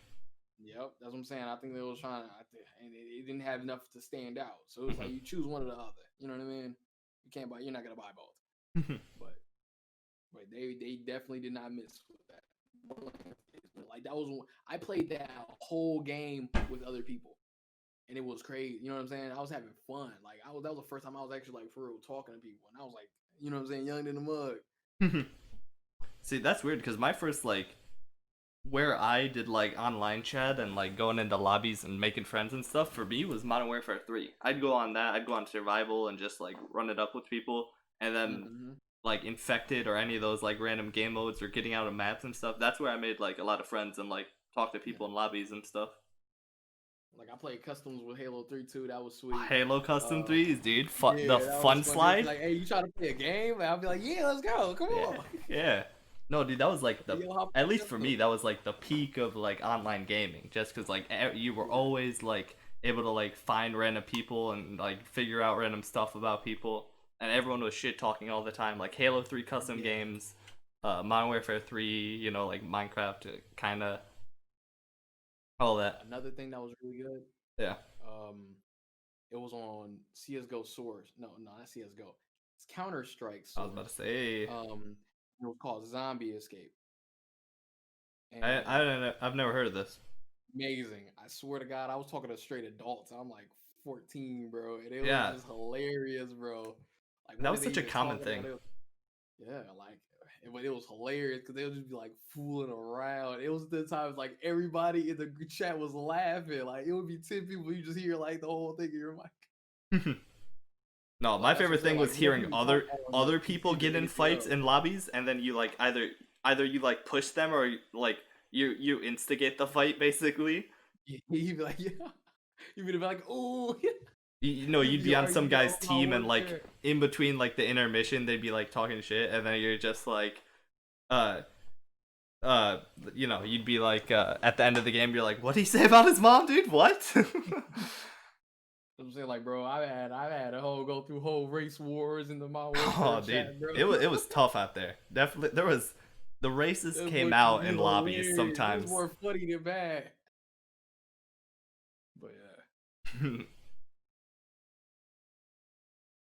Yep, that's what I'm saying. I think they was trying, and it didn't have enough to stand out. So it was like you choose one or the other. You know what I mean? You can't buy. You're not gonna buy both. But they definitely did not miss with that. Like that was I played that whole game with other people, and it was crazy. You know what I'm saying? I was having fun. Like that was the first time I was actually like for real talking to people, and I was like, you know what I'm saying, young in the mug. See, that's weird because my first like where I did like online chat and like going into lobbies and making friends and stuff for me was Modern Warfare 3. I'd go on that, I'd go on survival and just like run it up with people, and then like infected or any of those like random game modes or getting out of maps and stuff. That's where I made like a lot of friends and like talk to people in lobbies and stuff. Like I played customs with Halo 3 too. That was sweet. Halo custom 3s, dude. Yeah, The that fun was fun. slide. Like, hey, you trying to play a game? And I'll be like, yeah, let's go. Come on. Yeah. No, dude, that was like the Yo, at least for me that was like the peak of like online gaming. Just because like you were always like able to like find random people and like figure out random stuff about people, and everyone was shit talking all the time. Like Halo 3 custom games, Modern Warfare 3, you know, like Minecraft, kind of all that. Another thing that was really good. Yeah. It was on CS:GO Source. No, not CS:GO. It's Counter-Strike I Source. was about to say. It was called Zombie Escape. And I've never heard of this. Amazing. I swear to God, I was talking to straight adults. I'm like 14, bro, and it was just hilarious, bro. Like that was such a common thing. Yeah, like it was hilarious because they would just be like fooling around. It was the times like everybody in the chat was laughing. Like it would be 10 people, you just hear like the whole thing in your mic. No, my favorite thing was hearing other people get in fights in lobbies, and then you like either you like push them or like you instigate the fight basically. You'd be like, yeah. You'd be like, oh. You know, you'd be on some guy's team, and like in between like the intermission, they'd be like talking shit, and then you're just like, you know, you'd be like, at the end of the game, you're like, what'd he say about his mom, dude? What? I'm saying, like, bro, I've had a go through whole race wars in the Modern Oh, Warfare dude, chat, bro. it was tough out there. Definitely, there was the races came out in lobbies sometimes. It was more funny than bad. But yeah.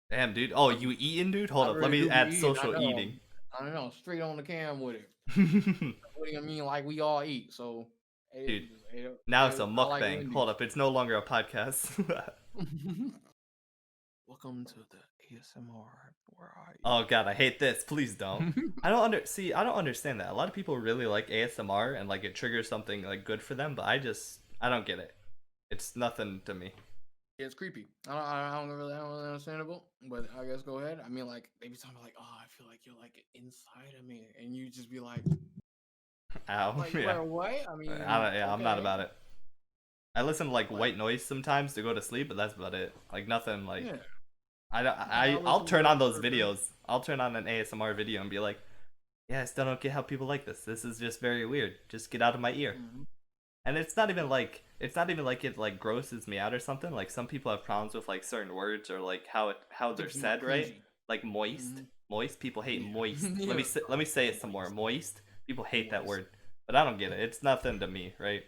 Damn, dude. Oh, you eating, dude? Hold up, let me add social eating. I don't know, straight on the cam with it. What do you mean? Like we all eat, so. Dude, now it's a mukbang. Like hold up, it's no longer a podcast. Welcome to the ASMR. Where are you? Oh god, I hate this. Please don't. I don't understand that. A lot of people really like ASMR and like it triggers something like good for them, but I don't get it. It's nothing to me. Yeah, it's creepy. I don't really understandable, but I guess go ahead. I mean, like they be talking like, oh, I feel like you're like inside of me, and you just be like, ow. Like, yeah. What? I mean, I'm not about it. I listen to like white noise sometimes to go to sleep, but that's about it. Like nothing like. Yeah. I'll turn on those videos. I'll turn on an ASMR video and be like, yeah, I still don't get how people like this. This is just very weird. Just get out of my ear. And it's not even like it like grosses me out or something. Like some people have problems with like certain words or like how they're said, right? Like moist. Moist. People hate moist. Let me say it some more. Moist. People hate that word. But I don't get it. It's nothing to me, right?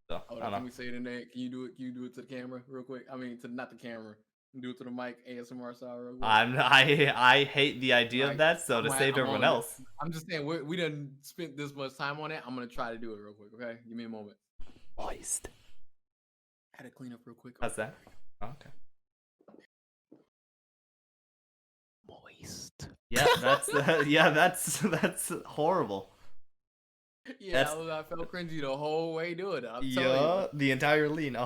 So I don't know. Can we say it in there? Can you do it to the camera real quick? I mean, not the camera. Do it to the mic, ASMR style real quick. I hate the idea of that. So to save everyone else, I'm just saying we done spent this much time on it. I'm gonna try to do it real quick. Okay, give me a moment. Moist. I had to clean up real quick. How's that? Oh, okay. Moist. Yeah, that's horrible. Yeah, That's- I felt cringy the whole way doing it. I'm telling Yeah, the entire lean.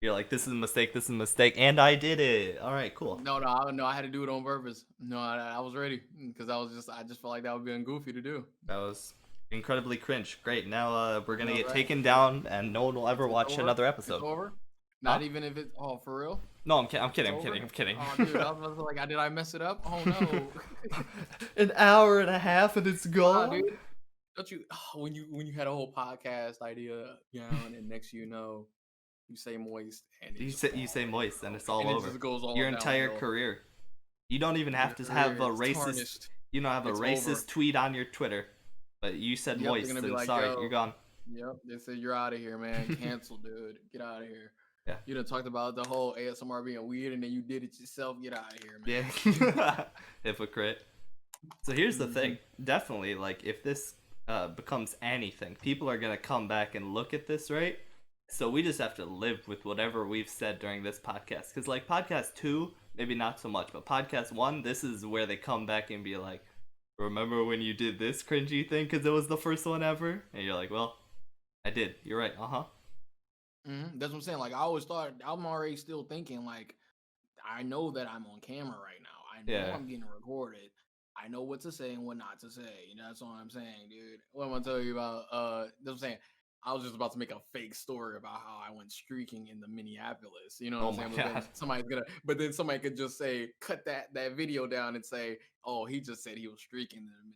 You're like, this is a mistake. This is a mistake, and I did it. All right, you. cool. No, I had to do it on purpose. No, I was ready because I just felt like that would be goofy to do. That was incredibly cringe. Great. Now we're gonna know, get right? taken down, and no one will ever It's watch over. another It's episode. over. Not Huh? even if it's for real. No, I'm kidding. I'm It's kidding. I'm over? kidding. I'm kidding. Oh, dude, I was like, did I mess it up? Oh no. An hour and a half, and it's Nah, gone. dude. Don't you when you had a whole podcast idea down and next you know you say moist and You say moist, and it's all and over. It just goes all Your entire downhill. career. You don't even have to Your have a career is racist. tarnished. You don't have a It's racist over. tweet on your Twitter, but you said Yep, they're moist. gonna be And like, sorry, yo. you're gone. Yep, they said you're out of here, man. Cancel, dude. Get out of here. Yeah. You done talked about the whole ASMR being weird, and then you did it yourself. Get out of here, man. Yeah. Hypocrite. So here's the thing. Definitely, like, if this becomes anything, people are gonna come back and look at this, right? So we just have to live with whatever we've said during this podcast. Because, like, podcast 2, maybe not so much, but podcast 1, this is where they come back and be like, remember when you did this cringy thing because it was the first one ever? And you're like, well, I did. You're right. That's what I'm saying. Like I always thought, I'm already still thinking like, I know that I'm on camera right now. I know Yeah. I'm getting recorded. I know what to say and what not to say. You know, that's all I'm saying, dude. What am I telling you about? That's what I'm saying. I was just about to make a fake story about how I went streaking in the Minneapolis. You know what Oh I'm my saying? But then God. but then somebody could just say, cut that video down and say, oh, he just said he was streaking in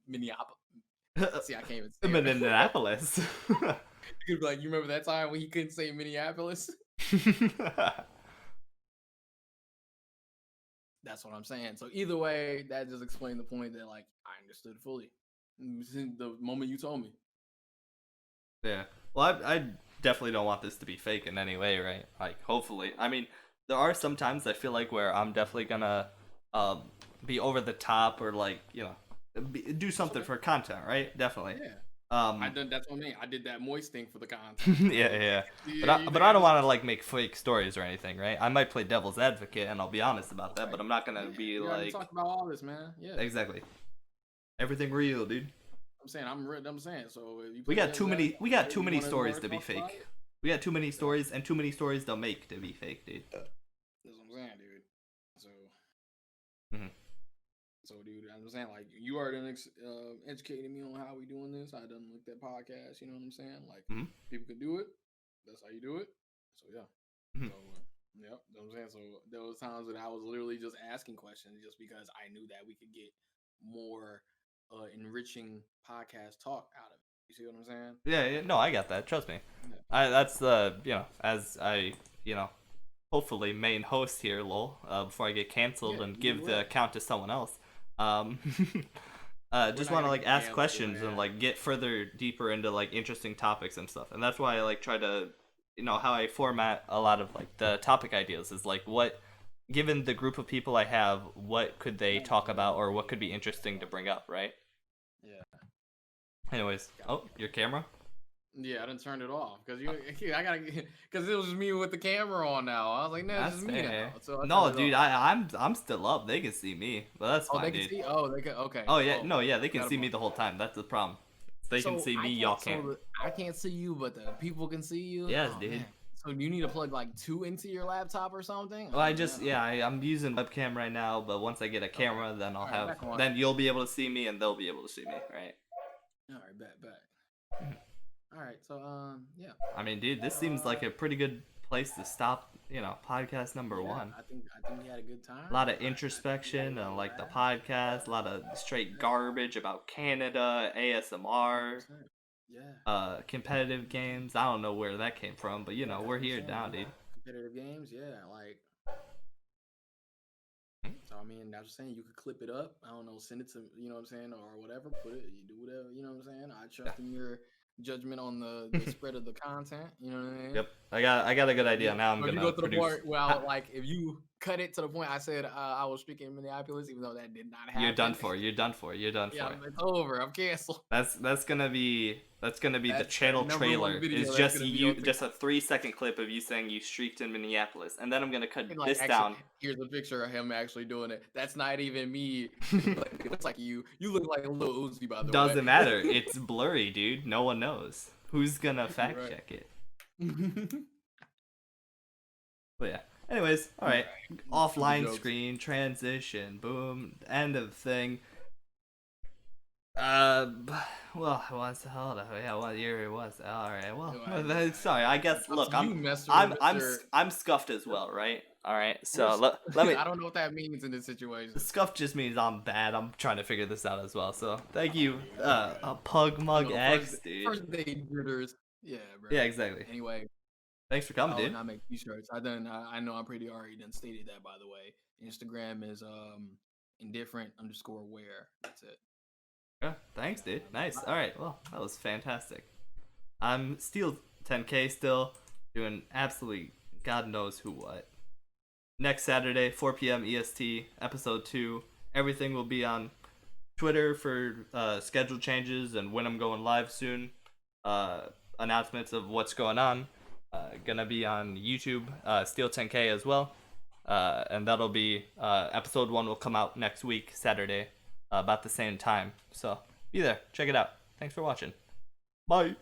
Minneapolis. See, I can't even say I'm it. in Indianapolis. You could be like, you remember that time when he couldn't say Minneapolis? That's what I'm saying. So either way, that just explained the point that like I understood fully the moment you told me. Yeah. Well, I definitely don't want this to be fake in any way, right? Like, hopefully. I mean, there are some times I feel like where I'm definitely gonna be over the top or like, you know, do something for content, right? Definitely. Yeah. I That's what I mean. I did that moist thing for the content. yeah. But I don't want to like make fake stories or anything, right? I might play devil's advocate and I'll be honest about that, but I'm not gonna be you already like talked about all this, man. Yeah. exactly everything real, dude. I'm saying so. If you We play got too devil's many. We got advocate, too you many wanna stories talk to be about fake. it? We got too many stories, and too many stories don't make to be fake, dude. That's what I'm saying, dude. So. Mhm. So, dude, I'm saying like you are done educating me on how we doing this. I done looked at podcasts. You know what I'm saying? Like Mhm. people can do it. That's how you do it. So yeah. Mhm. So yep. You know what I'm saying? So there was times that I was literally just asking questions just because I knew that we could get more enriching podcast talk out of it. You see what I'm saying? Yeah, no, I got that. Trust me. Yeah. That's the as I hopefully main host here, lol. Before I get canceled Yeah, and give you the will. account to someone else. Just not want to gonna like get ask canceled, questions and man. like get further deeper into like interesting topics and stuff. And that's why I like try to how I format a lot of like the topic ideas is like what given the group of people I have, what could they talk about or what could be interesting to bring up, right? Yeah. Anyways, oh, your camera? Yeah, I done turned it off because because it was just me with the camera on now. I was like, no, it's That's just me now. fair. So I No, turned it dude, off. I'm still up. They can see me, but that's Oh, fine, they can dude. see. Oh, they can. Okay. Oh yeah, no, yeah, they can forgot see me about the whole time. That's the problem. They can So see I me, y'all can't. I can't see you, but the people can see you. Yes, Oh, dude. man. So you need to plug like 2 into your laptop or something? Well, I just I'm using webcam right now, but once I get a camera, then I'll Alright, have back on. then you'll be able to see me and they'll be able to see me, right? All right, bet. All right, so yeah. I mean, dude, this seems like a pretty good place to stop. Podcast number Yeah, 1. I think we had a good time. A lot of introspection and like the podcast, a lot of straight garbage about Canada, ASMR, Yeah. competitive games. I don't know where that came from, but we're here now, dude. Competitive games, yeah, like. So I mean, that's what I'm saying. You could clip it up. I don't know, send it to you know what I'm saying, or whatever. Put it. You do whatever. You know what I'm saying. I trust in your judgment on the spread of the content. You know what I mean? Yep, I got a good idea now. I'm Or gonna you go to the produce. part where I, like if you cut it to the point I said I was speaking in Minneapolis, even though that did not happen. You're done for. You're done for. You're done Yeah, for. it's over. I'm canceled. That's gonna be the That's channel the number one trailer. video Is that's just gonna be you, on just a 3-second clip of you saying you streaked in Minneapolis, and then I'm gonna cut And, like, this actually, down. here's a picture of him actually doing it. That's not even me. It looks like you. You look like a little Uzi, by the way. Doesn't matter. It's blurry, dude. No one knows. Who's gonna fact Right. check it? But yeah. Anyways, all right. Offline jokes. screen transition. Boom. End of thing. Well, what year it was? All right. Well, sorry. I guess. Look, You, Mr. I'm scuffed as well, right? All right. So let me. I don't know what that means in this situation. Scuffed just means I'm bad. I'm trying to figure this out as well. So thank you, PugMugx, dude. First day jitters. Yeah, bro. Yeah, exactly. Anyway, Thanks for coming, dude. and I make t-shirts. I know I'm pretty already done stated that, by the way. Instagram is indifferent_wear. That's it. Yeah, thanks, dude. Nice. All right. Well, that was fantastic. I'm still 10K still doing absolutely God knows who what. Next Saturday, 4 p.m. EST, episode 2. Everything will be on Twitter for schedule changes and when I'm going live soon. Announcements of what's going on. Gonna be on YouTube, Steel 10K as well. And that'll be episode 1 will come out next week, Saturday, about the same time. So be there, check it out. Thanks for watching. Bye.